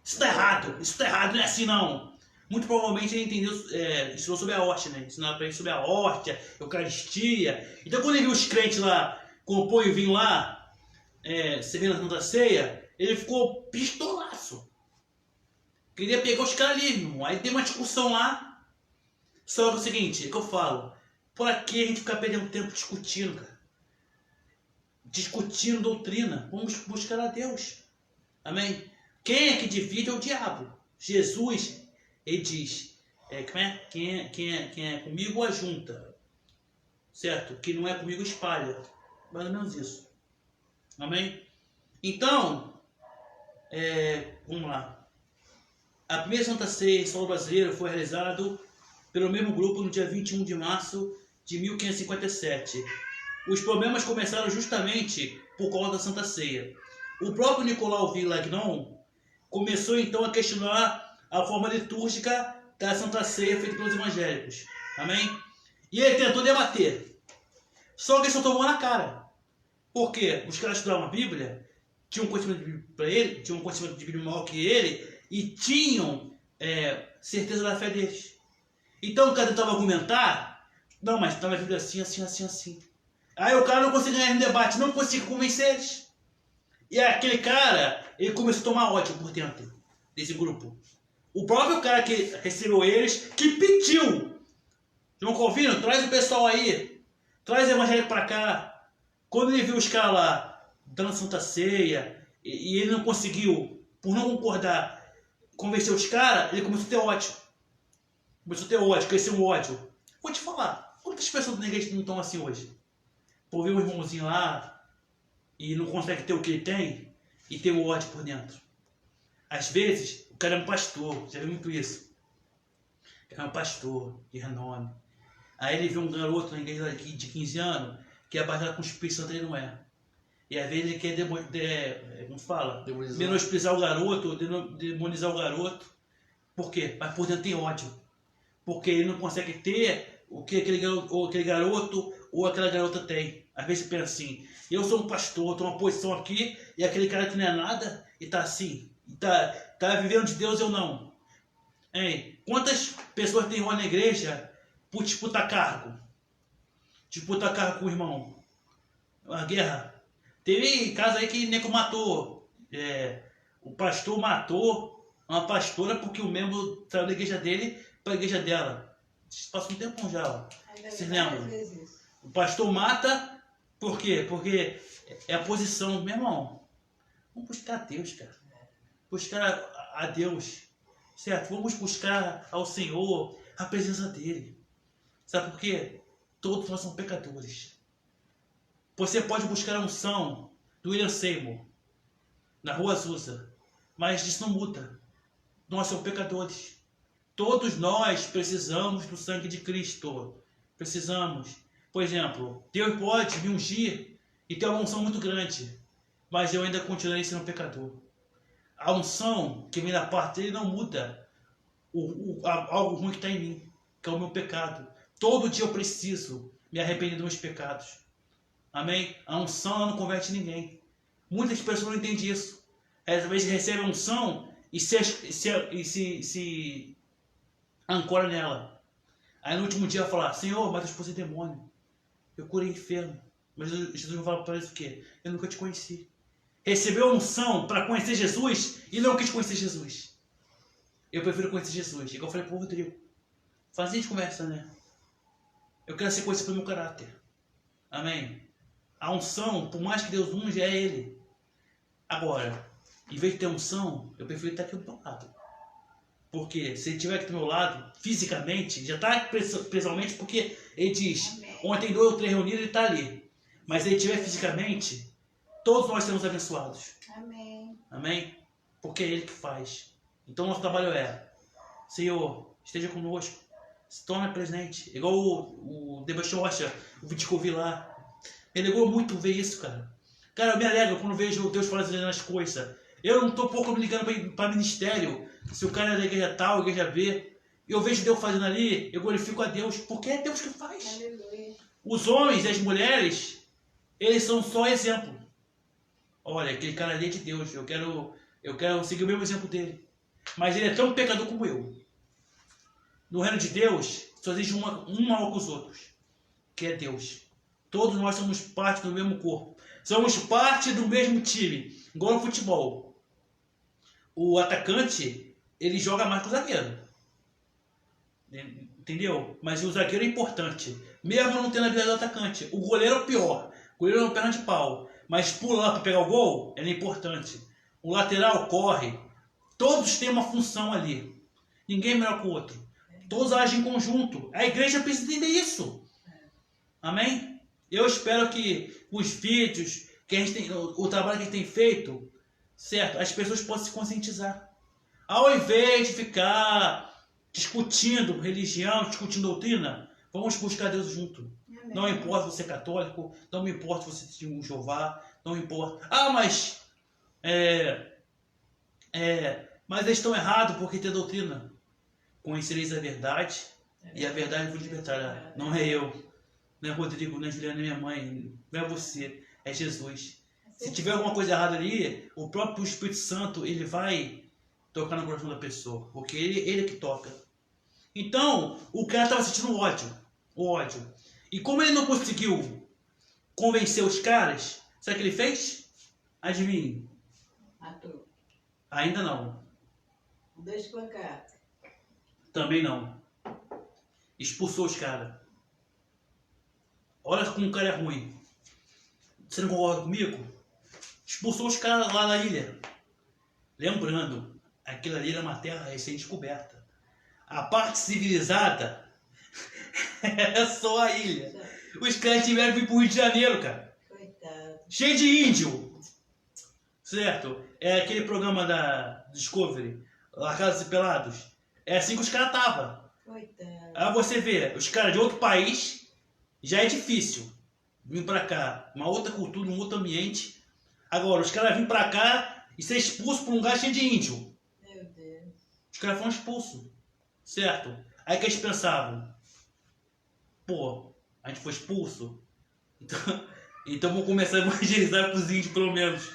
Isso tá errado, não é assim não. Muito provavelmente ele entendeu, ensinou sobre a hóstia, né? Ensinou pra ele sobre a hóstia, Eucaristia. Então quando ele viu os crentes lá, compõe o vinho lá, servindo a Santa Ceia, ele ficou pistolaço. Queria pegar os caras ali, irmão. Aí tem uma discussão lá. Só que é o seguinte, é que eu falo. Por que a gente ficar perdendo tempo discutindo, cara? Discutindo doutrina. Vamos buscar a Deus. Amém? Quem é que divide é o diabo. Jesus, ele diz, quem é comigo ajunta, certo? Quem não é comigo espalha. Mais ou menos isso. Amém? Então, vamos lá. A primeira Santa Ceia em solo brasileiro foi realizada pelo mesmo grupo no dia 21 de março de 1557. Os problemas começaram justamente por causa da Santa Ceia. O próprio Nicolau Villagnon começou então a questionar a forma litúrgica da Santa Ceia feita pelos evangélicos. Amém? E ele tentou debater. Só que ele só tomou na cara. Por quê? Os caras estudavam a Bíblia, tinham um conhecimento de Bíblia para ele, tinham um conhecimento de Bíblia maior que ele, e tinham certeza da fé deles. Então o cara tentava argumentar, não, mas está na Bíblia assim, assim, assim, assim. Aí o cara não conseguia ganhar no debate, não conseguia convencer eles. E aquele cara, ele começou a tomar ódio por dentro desse grupo. O próprio cara que recebeu eles, que pediu, João Calvino, traz o pessoal aí, traz o evangélico para cá. Quando ele viu os caras lá dando Santa Ceia, e ele não conseguiu, por não concordar, convencer os caras, ele começou a ter ódio. Cresceu um ódio. Vou te falar, quantas pessoas na igreja não estão assim hoje? Por ver um irmãozinho lá e não consegue ter o que ele tem e ter o ódio por dentro. Às vezes, o cara é um pastor, já viu muito isso. É um pastor de renome. Aí ele vê um garoto na igreja de 15 anos que é baseado com o Espírito Santo, ele não é. E às vezes ele quer menosprezar o garoto, demonizar o garoto. Por quê? Mas por dentro tem ódio. Porque ele não consegue ter o que aquele garoto ou aquela garota tem. Às vezes você pensa assim, eu sou um pastor, estou numa posição aqui, e aquele cara que não é nada, e está assim, tá vivendo de Deus, eu não. Hein? Quantas pessoas tem na igreja por disputar cargo? Disputar cargo com o irmão. Uma guerra. Teve caso aí que nego matou. O pastor matou uma pastora porque o membro saiu da igreja dele para a igreja dela. Isso passa um tempão já. Ó. Vocês lembram? O pastor mata, por quê? Porque é a posição. Meu irmão, vamos buscar a Deus, cara. Buscar a Deus. Certo? Vamos buscar ao Senhor a presença dele. Sabe por quê? Todos nós somos pecadores. Você pode buscar a unção do William Seymour na Rua Azusa, mas isso não muda. Nós somos pecadores. Todos nós precisamos do sangue de Cristo. Precisamos. Por exemplo, Deus pode me ungir e ter uma unção muito grande, mas eu ainda continuarei sendo um pecador. A unção que vem da parte dele não muda algo ruim que está em mim, que é o meu pecado. Todo dia eu preciso me arrepender dos meus pecados. Amém? A unção ela não converte ninguém. Muitas pessoas não entendem isso. Às vezes recebem a unção e se ancora nela. Aí no último dia vai falar, Senhor, mas eu expulsei demônio. Eu curei enfermo. Mas Jesus vai falar para eles o quê? Eu nunca te conheci. Recebeu a unção para conhecer Jesus e não quis conhecer Jesus. Eu prefiro conhecer Jesus. Igual eu falei para o Rodrigo. Fazia de conversa, né? Eu quero ser conhecido pelo meu caráter. Amém? A unção, por mais que Deus unja, é Ele. Agora, em vez de ter unção, eu prefiro estar aqui do meu lado. Porque se Ele estiver aqui do meu lado, fisicamente, já está presencialmente, porque Ele diz, amém, onde tem 2 ou 3 reunidos, Ele está ali. Mas se Ele estiver fisicamente, todos nós seremos abençoados. Amém. Amém? Porque é Ele que faz. Então nosso trabalho é, Senhor, esteja conosco. Se torna presente. Igual o Debaixo Rocha, o vídeo que eu vi lá. Me alegrou muito ver isso, cara. Cara, eu me alegro quando vejo Deus fazendo as coisas. Eu não estou pouco me ligando para ministério. Se o cara é da igreja tal, igreja B. Eu vejo Deus fazendo ali, eu glorifico a Deus. Porque é Deus que faz. Aleluia. Os homens e as mulheres, eles são só exemplo. Olha, aquele cara ali é de Deus. Eu quero seguir o mesmo exemplo dele. Mas ele é tão pecador como eu. No reino de Deus, só existe um maior que os outros, que é Deus. Todos nós somos parte do mesmo corpo. Somos parte do mesmo time. Igual no futebol. O atacante, ele joga mais que o zagueiro. Entendeu? Mas o zagueiro é importante. Mesmo não tendo a habilidade do atacante. O goleiro é o pior. O goleiro é uma perna de pau. Mas pula lá para pegar o gol, ele é importante. O lateral corre. Todos têm uma função ali. Ninguém é melhor que o outro. Todos agem em conjunto. A igreja precisa entender isso. Amém? Eu espero que os vídeos, que a gente tem, o trabalho que a gente tem feito, certo? As pessoas possam se conscientizar. Ao invés de ficar discutindo religião, discutindo doutrina, vamos buscar Deus junto. Amém. Não importa se você é católico, não me importa se você é um Jeová, não importa. Ah, mas mas eles estão errados porque tem doutrina. Conhecereis a verdade e a verdade vos libertará. Não é eu, não é Rodrigo, não é Juliana, não é minha mãe, não é você, é Jesus. Se tiver alguma coisa errada ali, o próprio Espírito Santo, ele vai tocar no coração da pessoa, porque ele é que toca. Então, o cara estava sentindo o ódio. E como ele não conseguiu convencer os caras, sabe o que ele fez? Adivinhe. Matou. Ainda não. 2 pancadas. Também não. Expulsou os caras. Olha como o cara é ruim. Você não concorda comigo? Expulsou os caras lá da ilha. Lembrando, aquilo ali era uma terra recém-descoberta. A parte civilizada é só a ilha. Os caras tiveram que vir pro Rio de Janeiro, cara. Coitado. Cheio de índio. Certo? É aquele programa da Discovery, Largados e Pelados. É assim que os caras estavam. Coitado. Aí você vê, os caras de outro país, já é difícil vir pra cá. Uma outra cultura, um outro ambiente. Agora, os caras vêm pra cá e ser expulsos por um lugar cheio de índio. Meu Deus. Os caras foram expulsos. Certo? Aí que eles pensavam, pô, a gente foi expulso, então vamos começar a evangelizar pros índios pelo menos.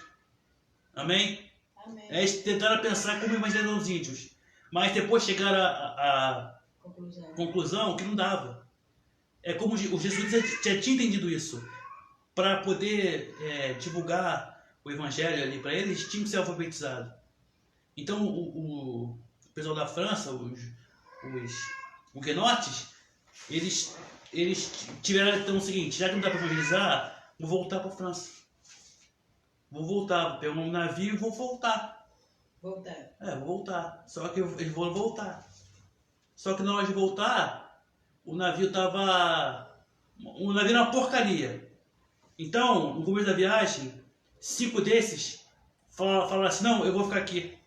Amém? Amém. Eles tentaram pensar como evangelizar os índios, mas depois chegaram à conclusão que não dava. É como os jesuítas já tinham entendido isso. Para poder divulgar o evangelho ali para eles, tinham que ser alfabetizados. Então o pessoal da França, os huguenotes, eles tiveram então o seguinte: já que não dá para evangelizar, vou voltar para a França. Vou voltar, vou pegar um navio e vou voltar. Voltar. Vou voltar. Só que eles vão voltar. Só que na hora de voltar, o navio era uma porcaria. Então, no começo da viagem, 5 desses falaram assim: não, eu vou ficar aqui.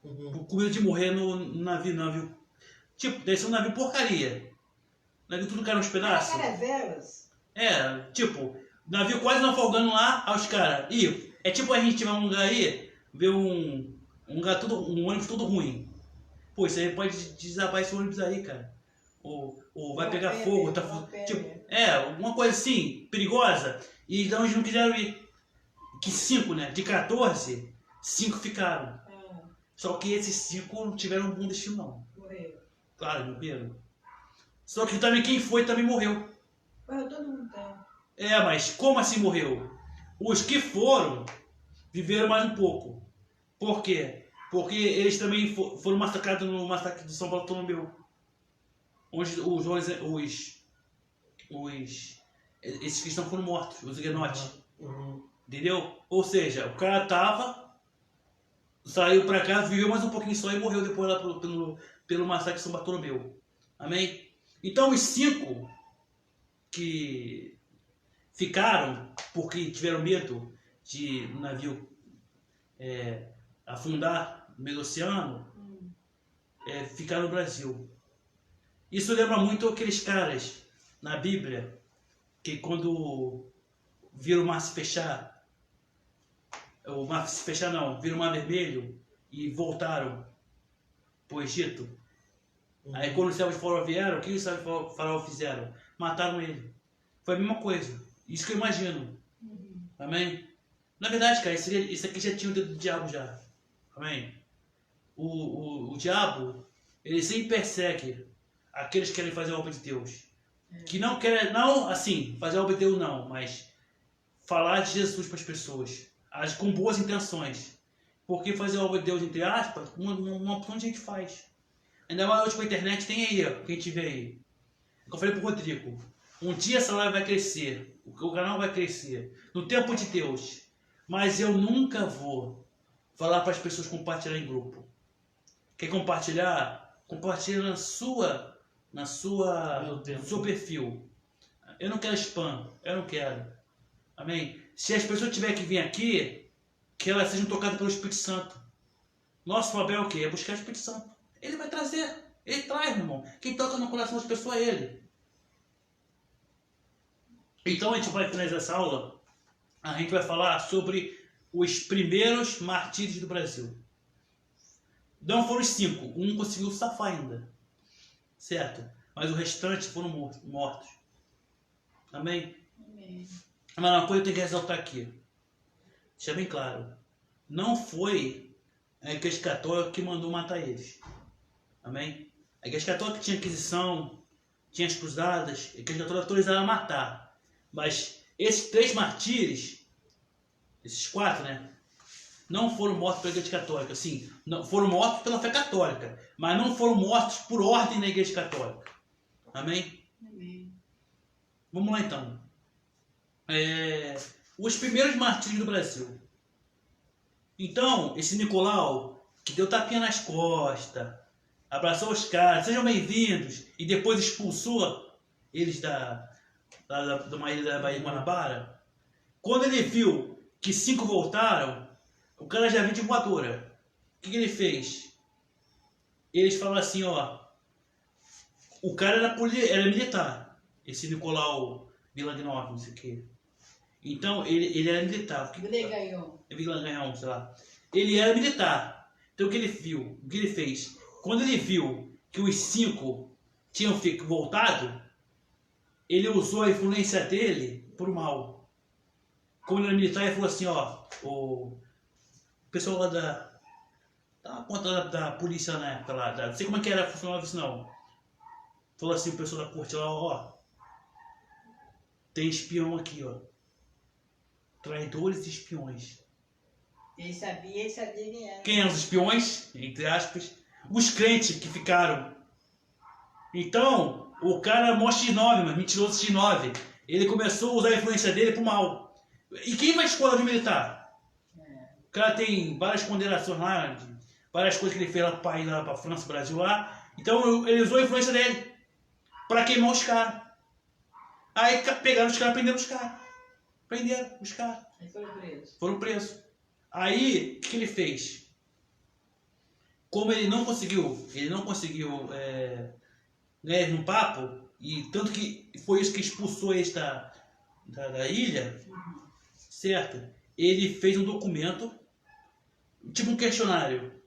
Com medo de morrer no navio. Tipo, deve ser um navio porcaria. Navio tudo caiu nos pedaços. Caravelas. Tipo, navio quase naufragando lá aos caras. E é tipo a gente vai num lugar aí, ver um ônibus todo ruim. Pô, isso aí pode desabar esse ônibus aí, cara. Ou vai pegar fogo. Tipo, alguma coisa assim, perigosa. E então eles não quiseram ir. Que 5, né? De 14, 5 ficaram. Só que esses 5 não tiveram um bom destino, não. Morreu. Claro, morreram. Só que também quem foi também morreu. Morreu todo mundo, tá? Mas como assim morreu? Os que foram, viveram mais um pouco. Por quê? Porque eles também foram massacrados no massacre de São Bartolomeu. Onde esses cristãos foram mortos, os huguenotes. Entendeu? Ou seja, o cara saiu pra cá, viveu mais um pouquinho só e morreu depois lá pelo massacre de São Bartolomeu. Amém? Então os 5 que ficaram porque tiveram medo de o navio afundar no meio do oceano, ficaram no Brasil. Isso lembra muito aqueles caras na Bíblia que quando viram o mar se fechar, viram o mar vermelho e voltaram para o Egito. Aí quando os servos de Faraó vieram, o que os servos de Faraó fizeram? Mataram ele. Foi a mesma coisa. Isso que eu imagino. Amém? Na verdade, cara, isso aqui já tinha o dedo do diabo já. Amém? O diabo, ele sempre persegue aqueles que querem fazer a obra de Deus. Que não querem, não assim, fazer a obra de Deus não, mas falar de Jesus para as pessoas. Com boas intenções. Porque fazer a obra de Deus, entre aspas, uma opção de gente faz. Ainda mais hoje com a internet, tem aí, ó, que a gente vê aí. Eu falei pro Rodrigo, um dia essa live vai crescer, o canal vai crescer, no tempo de Deus. Mas eu nunca vou falar para as pessoas compartilhar em grupo. Quer compartilhar? Compartilha no seu perfil. Eu não quero spam, eu não quero. Amém? Se as pessoas tiverem que vir aqui, que elas sejam tocadas pelo Espírito Santo. Nosso papel é o quê? É buscar o Espírito Santo. Ele vai trazer. Ele traz, meu irmão. Quem toca no coração das pessoas é Ele. Então a gente vai finalizar essa aula. A gente vai falar sobre os primeiros martírios do Brasil. Não foram os 5. Um conseguiu safar ainda. Certo? Mas o restante foram mortos. Amém? Amém. Mas uma coisa eu tenho que ressaltar aqui. Deixa bem claro. Não foi a Igreja Católica que mandou matar eles. Amém? A Igreja Católica tinha Inquisição, tinha as Cruzadas, a Igreja Católica autorizava a matar. Mas esses 3 martírios, esses 4, né? Não foram mortos pela Igreja Católica. Sim, não, foram mortos pela fé católica. Mas não foram mortos por ordem da Igreja Católica. Amém? Amém. Vamos lá então. Os primeiros martírios do Brasil. Então, esse Nicolau, que deu tapinha nas costas, abraçou os caras, sejam bem-vindos, e depois expulsou eles da ilha da Baía de Guanabara. Quando ele viu que 5 voltaram, o cara já vinha de voadora. O que ele fez? Eles falaram assim, ó, o cara era militar, esse Nicolau Villagnov, não sei o que. Então, ele era militar. Villagnov, sei lá. Ele era militar. Então, o que ele viu? O que ele fez? Quando ele viu que os 5 tinham voltado, ele usou a influência dele por mal. Como ele era militar, ele falou assim, ó, o pessoal lá da conta da polícia na época lá, não sei como é que era, funcionava isso não. Falou assim, o pessoal da corte lá, ó, tem espião aqui, ó. Traidores e espiões. Ele sabia quem era. Quem eram os espiões? Entre aspas. Os crentes que ficaram. Então, o cara é mó X9, mas mentiroso X9. Ele começou a usar a influência dele pro mal. E quem vai escola de militar? O cara tem várias condenações lá, várias coisas que ele fez lá pro país, lá pra França, Brasil lá. Então, ele usou a influência dele pra queimar os caras. Aí pegaram os caras, prenderam os caras. Prenderam os caras. Aí foram presos. Foram presos. Aí, o que ele fez? Como ele não conseguiu ganhar no papo, e tanto que foi isso que expulsou eles da ilha, certo? Ele fez um documento, tipo um questionário.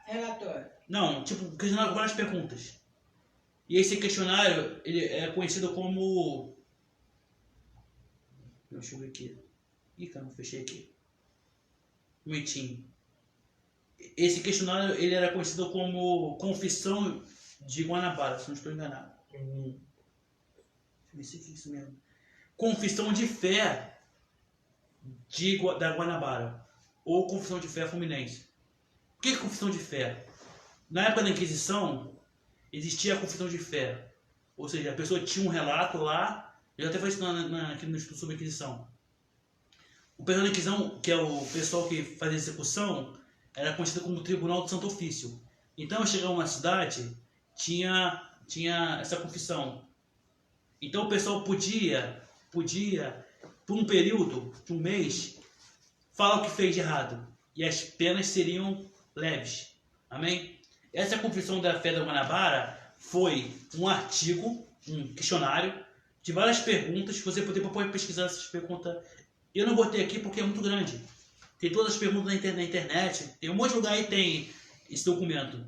Relatório. Não, tipo um questionário com várias perguntas. E esse questionário, ele é conhecido como... Deixa eu ver aqui. Ih, caramba, fechei aqui. Um momentinho. Esse questionário, ele era conhecido como Confissão de Guanabara, se não estou enganado. Deixa eu ver se é isso mesmo. Confissão de Fé da Guanabara. Ou Confissão de Fé Fluminense. O que é Confissão de Fé? Na época da Inquisição, existia a Confissão de Fé. Ou seja, a pessoa tinha um relato lá. Eu até falei isso aqui no estudo sobre a Inquisição. O pessoal da Inquisição, que é o pessoal que faz a execução, era conhecido como Tribunal do Santo Ofício. Então, eu chegava numa cidade, tinha essa confissão. Então, o pessoal podia, por um período, de um mês, falar o que fez de errado. E as penas seriam leves. Amém? Essa confissão da fé da Guanabara foi um artigo, um questionário, de várias perguntas, que você pode pesquisar essas perguntas. Eu não botei aqui porque é muito grande. Tem todas as perguntas na internet, tem um monte de lugar aí tem esse documento.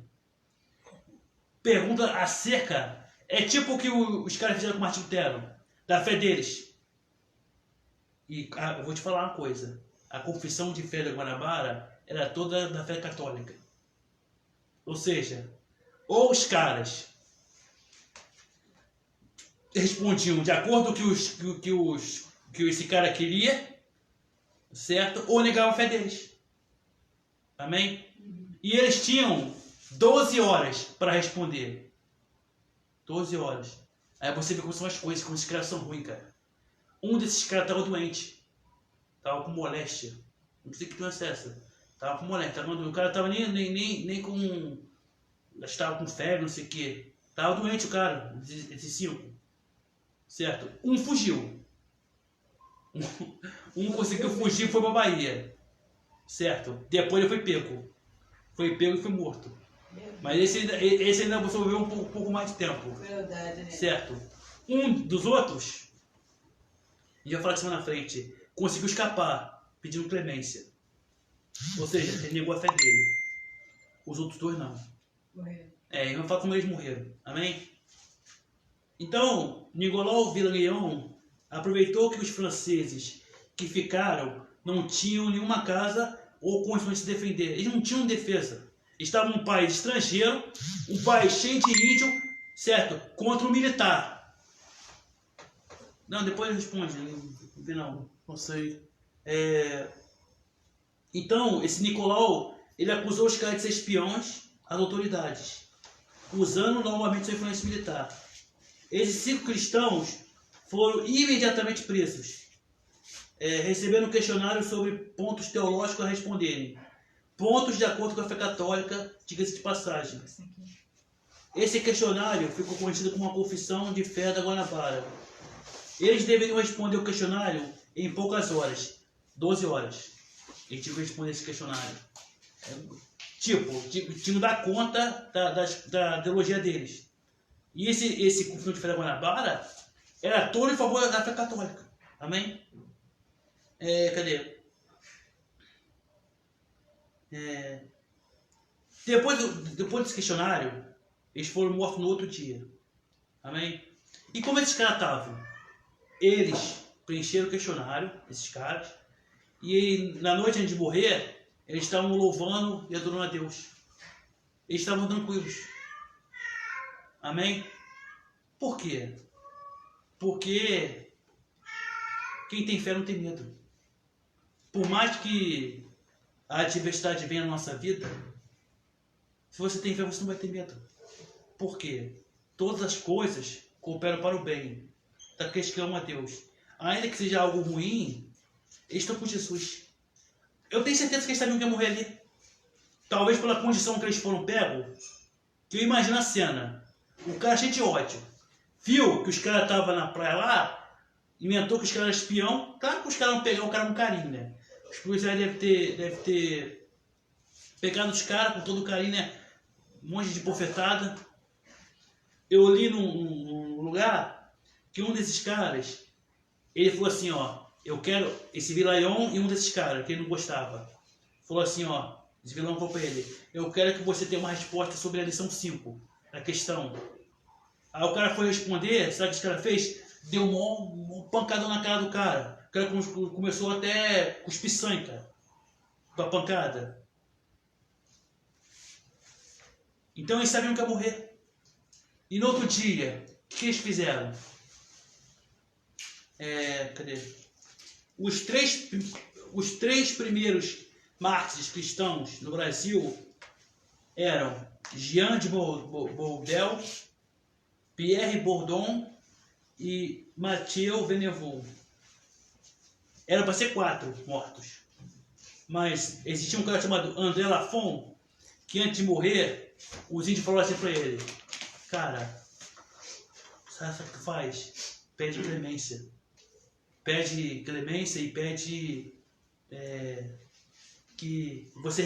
Pergunta acerca, é tipo o que os caras fizeram com o Martinho Lutero, da fé deles. E eu vou te falar uma coisa, a confissão de fé da Guanabara era toda da fé católica. Ou seja, ou os caras respondiam de acordo com que esse cara queria, certo? Ou negavam a fé deles. Amém? E eles tinham 12 horas para responder. 12 horas. Aí você vê como são as coisas, como esses caras são ruins, cara. Um desses caras estava doente. Estava com moléstia. Não sei o que doença é essa. Tava com moleque. O cara tava nem com... Estava com febre, não sei o quê. Tava doente o cara, esses 5. Certo? Um fugiu. Um conseguiu fugir e foi pra Bahia. Certo? Depois ele foi pego. Foi pego e foi morto. Mas esse ainda sobreviveu um pouco mais de tempo. Crueldade, né? Certo? Um dos outros, a gente vai falar disso na frente, conseguiu escapar, pedindo clemência. Ou seja, ele negou a fé dele. Os outros 2 não. Morreu. E vamos falar como eles morreram. Amém? Então, Nicolau Villarreal aproveitou que os franceses que ficaram não tinham nenhuma casa ou condições de se defender. Eles não tinham defesa. Estava um país estrangeiro, um país cheio de índio, certo? Contra o militar. Não, depois responde no final. Não sei. Então, esse Nicolau, ele acusou os caras de ser espiões às autoridades, usando novamente sua influência militar. Esses 5 cristãos foram imediatamente presos, recebendo questionários sobre pontos teológicos a responderem. Pontos de acordo com a fé católica, diga-se de passagem. Esse questionário ficou conhecido como uma confissão de fé da Guanabara. Eles deveriam responder o questionário em poucas horas, 12 horas. Eles tinham que responder esse questionário. Tinham que dar conta da teologia deles. E esse confissão de fé da Guanabara era todo em favor da fé católica. Amém? Cadê? Depois desse questionário, eles foram mortos no outro dia. Amém? E como esses caras estavam? Eles preencheram o questionário, esses caras, e na noite antes de morrer, eles estavam louvando e adorando a Deus. Eles estavam tranquilos. Amém? Por quê? Porque quem tem fé não tem medo. Por mais que a adversidade venha na nossa vida, se você tem fé, você não vai ter medo. Por quê? Todas as coisas cooperam para o bem daqueles que amam a Deus. Ainda que seja algo ruim, eles estão com Jesus. Eu tenho certeza que eles sabiam que ia morrer ali. Talvez pela condição que eles foram pegos. Que eu imagino a cena. O cara cheio de ódio. Viu que os caras estavam na praia lá, inventou que os caras eram espião. Claro que os caras vão pegar o cara com carinho, né? Os policiais devem ter pegado os caras com todo carinho, né? Um monte de bofetada. Eu li num lugar que um desses caras, ele falou assim, ó, eu quero esse vilaião e um desses caras, que ele não gostava. Falou assim, ó, esse vilão falou pra ele, eu quero que você tenha uma resposta sobre a lição 5, a questão. Aí o cara foi responder, sabe o que esse cara fez? Deu uma pancada na cara do cara. O cara começou até a cuspir sangue, cara, com a pancada. Então eles sabiam que ia morrer. E no outro dia, o que eles fizeram? Cadê? Os três primeiros mártires cristãos no Brasil eram Jean de Bourdelle, Pierre Bourdon e Mathieu Venevou. Era para ser 4 mortos. Mas existia um cara chamado André Lafon, que antes de morrer, os índios falaram assim para ele, cara, sabe o que tu faz? Pede clemência. Pede clemência e pede que você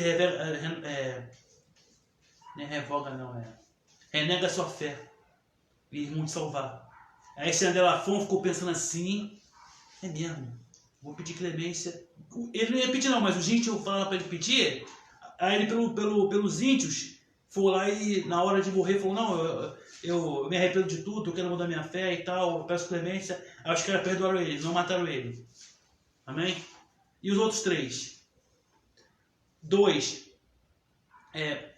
renega a sua fé e vão te salvar. Aí esse André Lafon ficou pensando assim, é mesmo, vou pedir clemência. Ele não ia pedir não, mas os índios falaram para ele pedir, aí ele pelos índios foi lá e na hora de morrer falou, não, eu me arrependo de tudo, eu quero mudar minha fé e tal, eu peço clemência. Aí os caras perdoaram ele, não mataram ele. Amém? E os outros 3?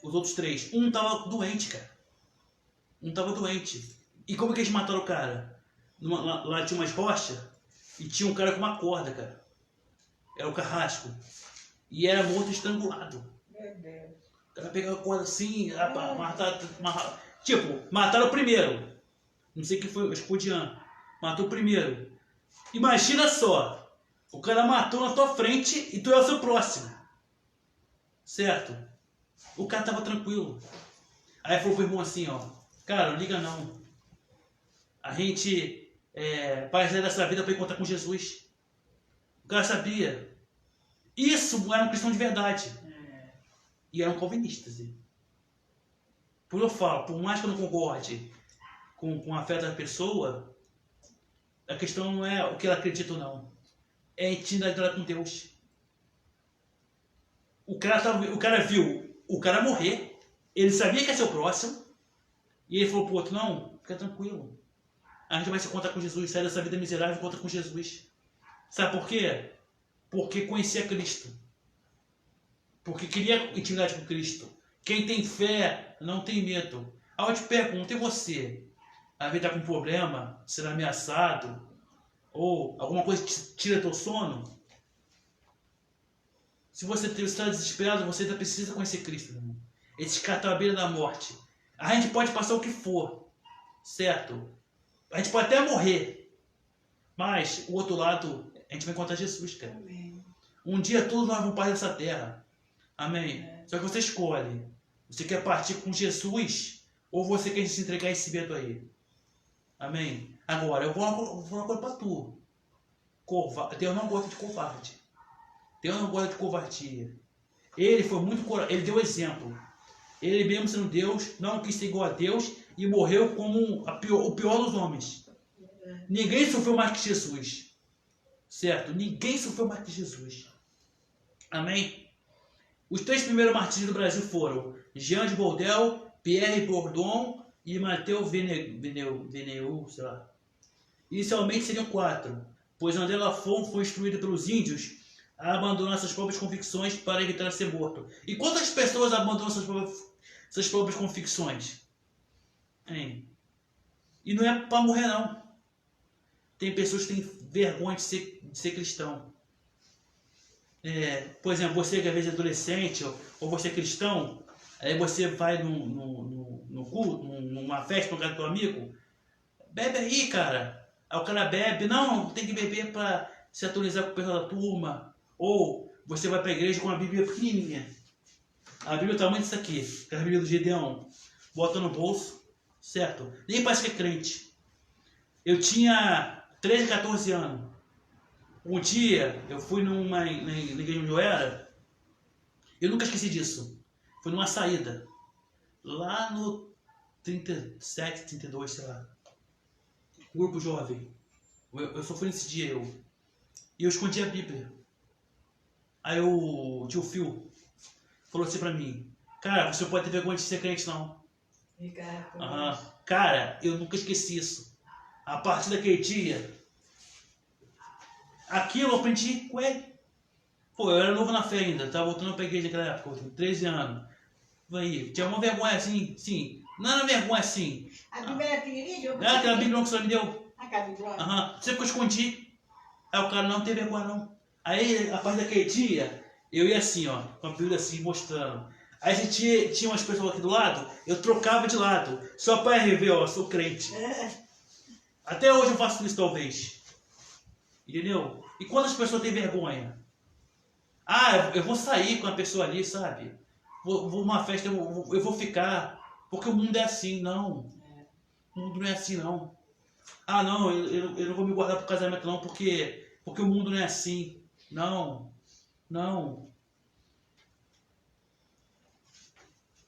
Os outros 3. Um tava doente, cara. Um tava doente. E como que eles mataram o cara? Lá tinha umas rochas e tinha um cara com uma corda, cara. Era o carrasco. E era morto estrangulado. Meu Deus. O cara pegava a corda assim, mataram o primeiro. Não sei quem foi, acho que foi o Jean. Matou o primeiro. Imagina só, o cara matou na tua frente e tu é o seu próximo. certo? O cara tava tranquilo. Aí falou pro irmão assim, ó, cara, não liga não. A gente vai sair dessa vida para encontrar com Jesus. O cara sabia. Isso era um cristão de verdade. E eram calvinistas. Por eu falo, por mais que eu não concorde com a fé da pessoa, a questão não é o que ela acredita ou não. É a intimidade dela com Deus. O cara viu o cara morrer. Ele sabia que ia ser o próximo. E ele falou pro outro, não, fica tranquilo. A gente vai se encontrar com Jesus, sair dessa vida miserável e encontrar com Jesus. Sabe por quê? Porque conhecia Cristo. Porque queria intimidade com Cristo. Quem tem fé não tem medo. Aí eu te pergunto, e você? A vida está com problema, sendo ameaçado, ou alguma coisa que tira teu sono? Se você está desesperado, você ainda precisa conhecer Cristo, meu irmão. Esse cara está à beira da morte. A gente pode passar o que for, certo? A gente pode até morrer. Mas, o outro lado, a gente vai encontrar Jesus, cara. Amém. Um dia todos nós vamos partir dessa terra. Amém? Só que você escolhe. Você quer partir com Jesus ou você quer se entregar a esse medo aí? Amém? Agora, eu vou uma coisa para tu. Deus não gosta de covarde. Deus não gosta de covardia. Ele foi muito corajoso. Ele deu exemplo. Ele mesmo sendo Deus, não quis ser igual a Deus e morreu como o pior dos homens. Ninguém sofreu mais que Jesus. Certo? Ninguém sofreu mais que Jesus. Amém? Os 3 primeiros martírios do Brasil foram Jean de Bourdelle, Pierre Bourdon e Matteo Veneu, sei lá. Inicialmente seriam 4, pois André Lafon foi instruído pelos índios a abandonar suas próprias convicções para evitar ser morto. E quantas pessoas abandonam suas próprias convicções? Hein? E não é para morrer, não. Tem pessoas que têm vergonha de ser cristão. Por exemplo, você que às vezes é adolescente ou você é cristão, aí você vai no culto, numa festa com o teu amigo, bebe aí, cara. Aí o cara bebe, não, tem que beber para se atualizar com o pessoal da turma. Ou você vai para a igreja com uma Bíblia pequenininha. A Bíblia é o tamanho disso aqui, que é a Bíblia do Gedeão. Bota no bolso, certo? Nem parece que é crente. Eu tinha 13, 14 anos. Um dia, eu fui na igreja onde eu era, eu nunca esqueci disso. Foi numa saída, lá no 37, 32, sei lá. Grupo jovem. Eu só fui nesse dia, E eu escondi a Bíblia. Aí o tio Phil falou assim pra mim, cara, você não pode ter vergonha de ser crente, não. Cara, eu nunca esqueci isso. A partir daquele dia, aquilo eu aprendi com ele. Pô, eu era novo na fé ainda, tava voltando pra igreja naquela época, eu tinha 13 anos. Aí, tinha uma vergonha assim, sim. Não era vergonha assim. A Bíblia era pequenininha? Era aquela Bíblia que o senhor me deu. Aquela Bíblia? Sempre que eu escondi. Aí o cara, não tem vergonha não. Aí, a partir daquele dia, eu ia assim, ó, com a Bíblia assim, mostrando. Aí a gente tinha umas pessoas aqui do lado, eu trocava de lado, só para rever, ó, sou crente. Até hoje eu faço isso, talvez. Entendeu? E quando as pessoas têm vergonha? Eu vou sair com a pessoa ali, sabe? Vou numa festa, eu vou ficar. Porque o mundo é assim, não. O mundo não é assim, não. Não, eu não vou me guardar pro casamento, não, porque o mundo não é assim. Não. Não.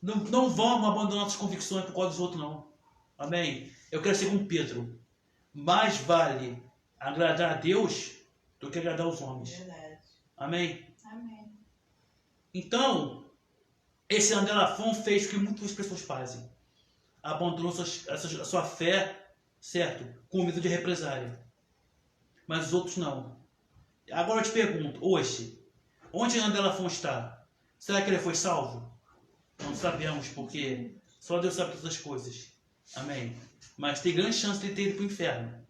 Não vamos abandonar nossas convicções por causa dos outros, não. Amém? Eu quero ser como Pedro. Mais vale agradar a Deus do que agradar os homens. Verdade. Amém? Amém. Então, esse André Lafon fez o que muitas pessoas fazem. Abandonou a sua fé, certo? Com medo de represália. Mas os outros não. Agora eu te pergunto, hoje, onde André Lafon está? Será que ele foi salvo? Não sabemos, porque só Deus sabe todas as coisas. Amém? Mas tem grande chance de ele ter ido para o inferno.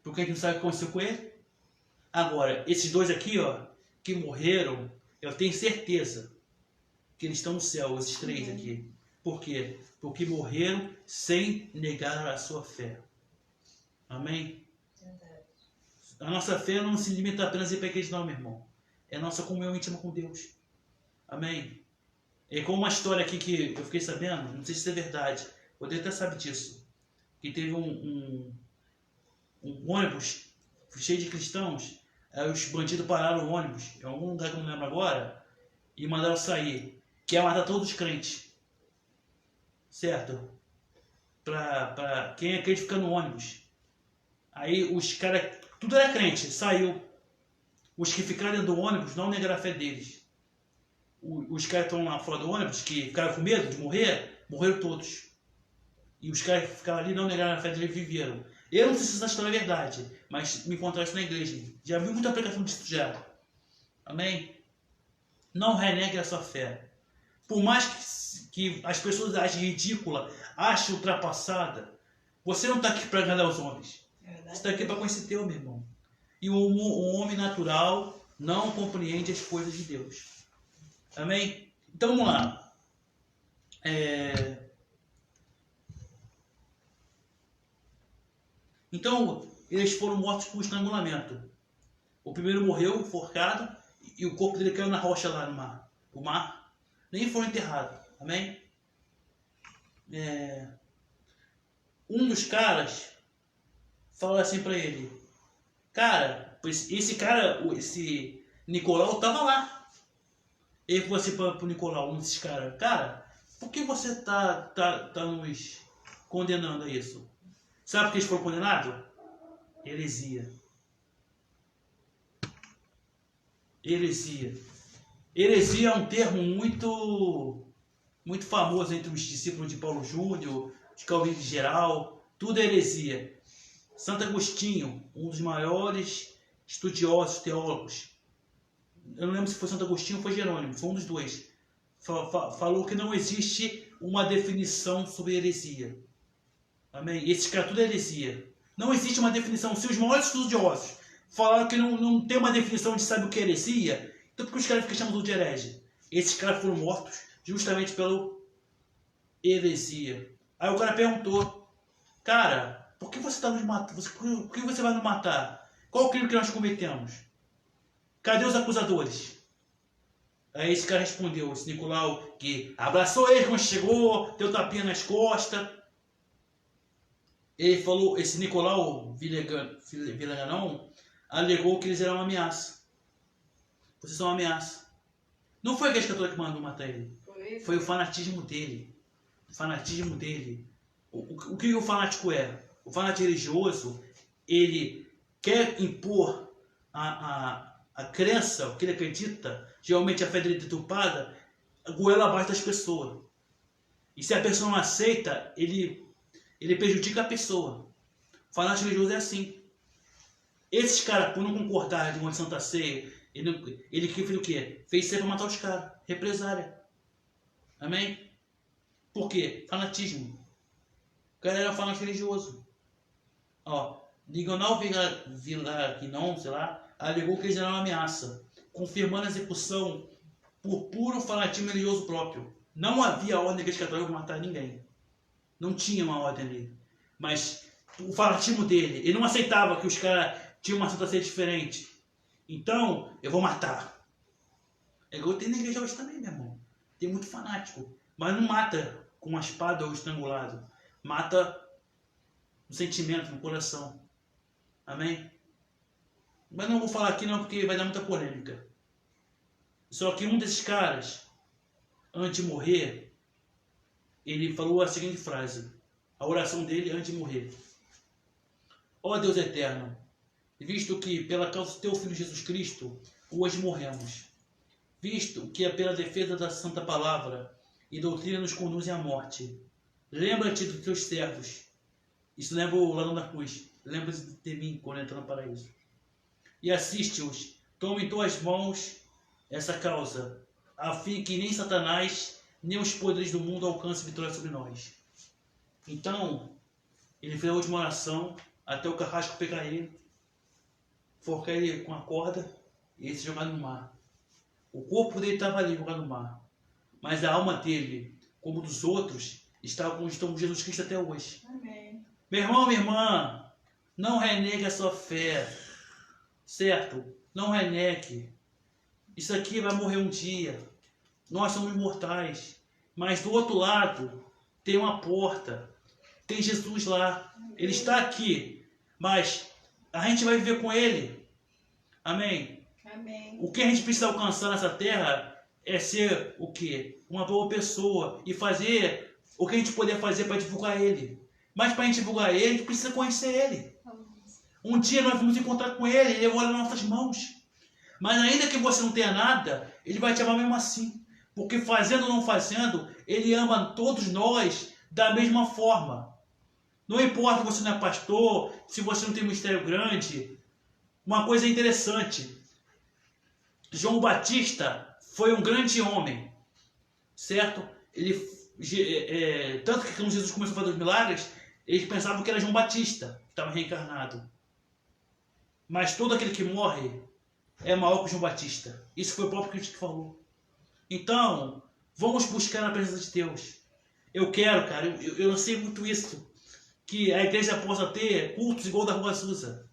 Porque a gente não sabe o que aconteceu com ele. Agora, esses dois aqui, ó, que morreram, eu tenho certeza que eles estão no céu, esses 3 aqui. Por quê? Porque morreram sem negar a sua fé. Amém? A nossa fé não se limita apenas a ir para a igreja, não, meu irmão. É a nossa comunhão íntima com Deus. Amém? É como uma história aqui que eu fiquei sabendo, não sei se é verdade, o Deus até sabe disso, que teve um ônibus cheio de cristãos, aí os bandidos pararam o ônibus, em algum lugar que eu não lembro agora, e mandaram sair, que ia matar todos os crentes, certo? Pra quem é crente ficar no ônibus. Aí os caras, tudo era crente, saiu. Os que ficaram dentro do ônibus não negaram a fé deles. Os caras que estão lá fora do ônibus, que ficaram com medo de morrer, morreram todos. E os caras que ficaram ali não negaram a fé deles, viveram. Eu não sei se essa história é verdade, mas me encontraram isso na igreja. Já vi muita aplicação disso já. Amém? Não renegue a sua fé. Por mais que as pessoas achem ridícula, achem ultrapassada, você não está aqui para agradar os homens. Você está aqui para conhecer Deus, meu irmão. E o homem natural não compreende as coisas de Deus. Amém? Então vamos lá. Então eles foram mortos por estrangulamento. O primeiro morreu enforcado e o corpo dele caiu na rocha lá no mar. O mar nem foi enterrado. Amém? Um dos caras falou assim para ele: cara, esse Nicolau estava lá. Ele falou assim para o Nicolau, um desses caras: cara, por que você tá nos condenando a isso? Sabe por que eles foram condenados? Heresia. Heresia. Heresia é um termo muito famoso entre os discípulos de Paulo Júnior, de Calvino em geral. Tudo é heresia. Santo Agostinho, um dos maiores estudiosos teólogos, eu não lembro se foi Santo Agostinho ou foi Jerônimo, foi um dos dois, falou que não existe uma definição sobre heresia. Amém? Esses caras tudo é heresia. Não existe uma definição. Se os maiores estudiosos falaram que não tem uma definição de sabe o que é heresia, então por que os caras ficam chamando de herege? Esses caras foram mortos justamente pela heresia. Aí o cara perguntou: cara, por que você tá nos matando? Por que você vai nos matar? Qual o crime que nós cometemos? Cadê os acusadores? Aí esse cara respondeu, esse Nicolau, que abraçou ele quando chegou, deu tapinha nas costas. Ele falou, esse Nicolau Villagrán alegou que eles eram uma ameaça. Vocês são uma ameaça. Não foi aquele católico que mandou matar ele. Foi o fanatismo dele. O fanatismo dele. O que o fanático é? O fanático religioso, ele quer impor a crença, o que ele acredita, geralmente a fé dele é deturpada, goela abaixo das pessoas. E se a pessoa não aceita, ele prejudica a pessoa. O fanático religioso é assim. Esses caras, por não concordar de uma Santa Ceia, ele fez o quê? Fez ceia para matar os caras. Represária. Amém? Por quê? Fanatismo. O cara era fanático religioso. Ó, Nicolau Villagrán, sei lá, alegou que eles eram uma ameaça, confirmando a execução por puro fanatismo religioso próprio. Não havia ordem que os católicos matar ninguém. Não tinha uma ordem ali. Mas o fanatismo dele, ele não aceitava que os caras tinham uma Santa Ceia diferente. Então, eu vou matar. É igual tem na igreja hoje também, meu irmão. Tem muito fanático. Mas não mata com uma espada ou estrangulado. Mata no sentimento, no coração. Amém? Mas não vou falar aqui não, porque vai dar muita polêmica. Só que um desses caras, antes de morrer, ele falou a seguinte frase. A oração dele antes de morrer: ó Deus eterno, visto que pela causa do teu Filho Jesus Cristo, hoje morremos, visto que é pela defesa da santa palavra e doutrina nos conduzem à morte, lembra-te dos teus servos. Isso lembra o ladrão da cruz. Lembra-te de mim quando entrar no paraíso. E assiste-os. Toma em tuas mãos essa causa, a fim que nem Satanás, nem os poderes do mundo alcancem vitória sobre nós. Então, ele fez a última oração, até o carrasco pegar ele, forcar ele com a corda e ele se jogar no mar. O corpo dele estava ali jogado no mar, mas a alma dele, como dos outros, estão com Jesus Cristo até hoje. Amém. Meu irmão, minha irmã, não renegue a sua fé, certo? Não renegue. Isso aqui vai morrer um dia. nós somos mortais. Mas do outro lado tem uma porta, tem Jesus lá. Ele está aqui, mas a gente vai viver com Ele. Amém? Amém. O que a gente precisa alcançar nessa terra é ser o quê? Uma boa pessoa e fazer o que a gente puder fazer para divulgar Ele. Mas para a gente divulgar Ele, a gente precisa conhecer Ele. Um dia nós vamos encontrar com Ele, Ele olha nas nossas mãos. Mas ainda que você não tenha nada, Ele vai te amar mesmo assim. Porque fazendo ou não fazendo, Ele ama todos nós da mesma forma. Não importa se você não é pastor, se você não tem um ministério grande. Uma coisa interessante. João Batista foi um grande homem. Certo? Ele, tanto que quando Jesus começou a fazer os milagres, eles pensavam que era João Batista, que estava reencarnado. Mas todo aquele que morre é maior que João Batista. Isso foi o próprio Cristo que falou. Então, vamos buscar na presença de Deus. Eu quero, cara, eu sei muito isso, que a igreja possa ter cultos igual da Rua Azusa.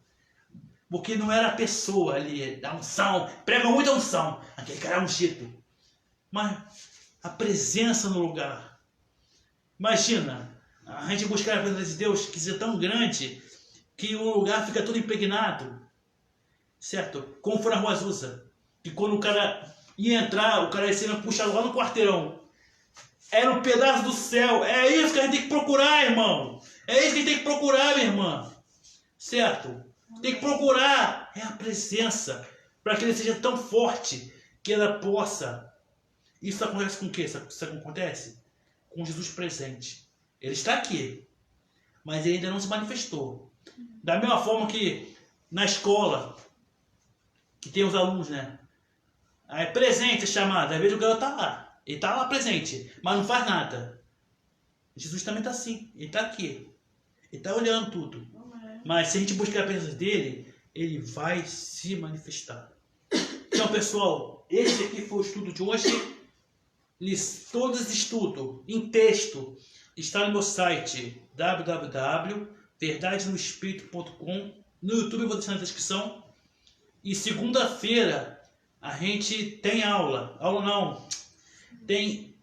Porque não era a pessoa ali, a unção, prega muito a unção, aquele cara é ungido. Mas a presença no lugar. Imagina, a gente buscar a presença de Deus, que seja tão grande, que o lugar fica todo impregnado. Certo? Como foi na Rua Azusa. Que quando o cara ia entrar, o cara ia ser puxado lá no quarteirão. Era um pedaço do céu. É isso que a gente tem que procurar, irmão. É isso que a gente tem que procurar, minha irmã. Certo? Tem que procurar a presença. Para que ele seja tão forte que ela possa. Isso acontece com o quê? Isso acontece com Jesus presente. Ele está aqui. Mas ele ainda não se manifestou. Da mesma forma que na escola, que tem os alunos, né? Aí presente é chamado. Às vezes o garoto está lá. Ele está lá presente, mas não faz nada. Jesus também está assim. Ele está aqui. Ele está olhando tudo. Mas se a gente buscar a presença dele, ele vai se manifestar. Então, pessoal, esse aqui foi o estudo de hoje. Todo esse estudo em texto está no meu site www.verdadenoespírito.com. No YouTube eu vou deixar na descrição. E segunda-feira a gente tem aula. Aula não. Tem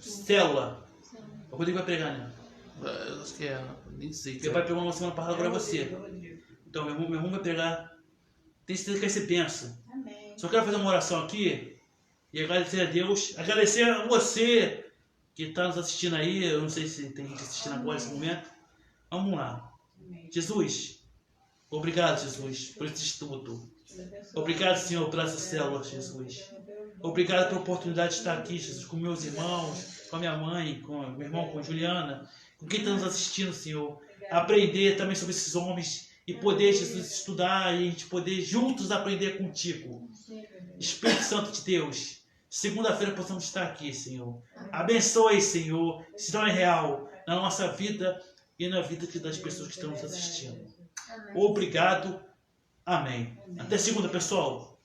célula. O Rodrigo vai pregar, né? Eu acho que é, nem sei. Meu pai pregou uma semana passada, agora é você. Então, meu irmão vai pregar. Tem certeza que vai ser bênção. Amém. Só quero fazer uma oração aqui e agradecer a Deus. Agradecer a você que está nos assistindo aí. Eu não sei se tem gente assistindo agora nesse momento. Vamos lá. Amém. Jesus, obrigado, Jesus, por esse estudo. Obrigado, Senhor, por essa célula, Jesus. Obrigado pela oportunidade de estar aqui, Jesus, com meus irmãos, com a minha mãe, com meu irmão, com a Juliana, com quem está nos assistindo, Senhor. Aprender também sobre esses homens e poder, Jesus, estudar e a gente poder juntos aprender contigo. Espírito Santo de Deus, segunda-feira possamos estar aqui, Senhor. Abençoe, Senhor, se torne real na nossa vida e na vida das pessoas que estão nos assistindo. Obrigado. Amém. Até segunda, pessoal.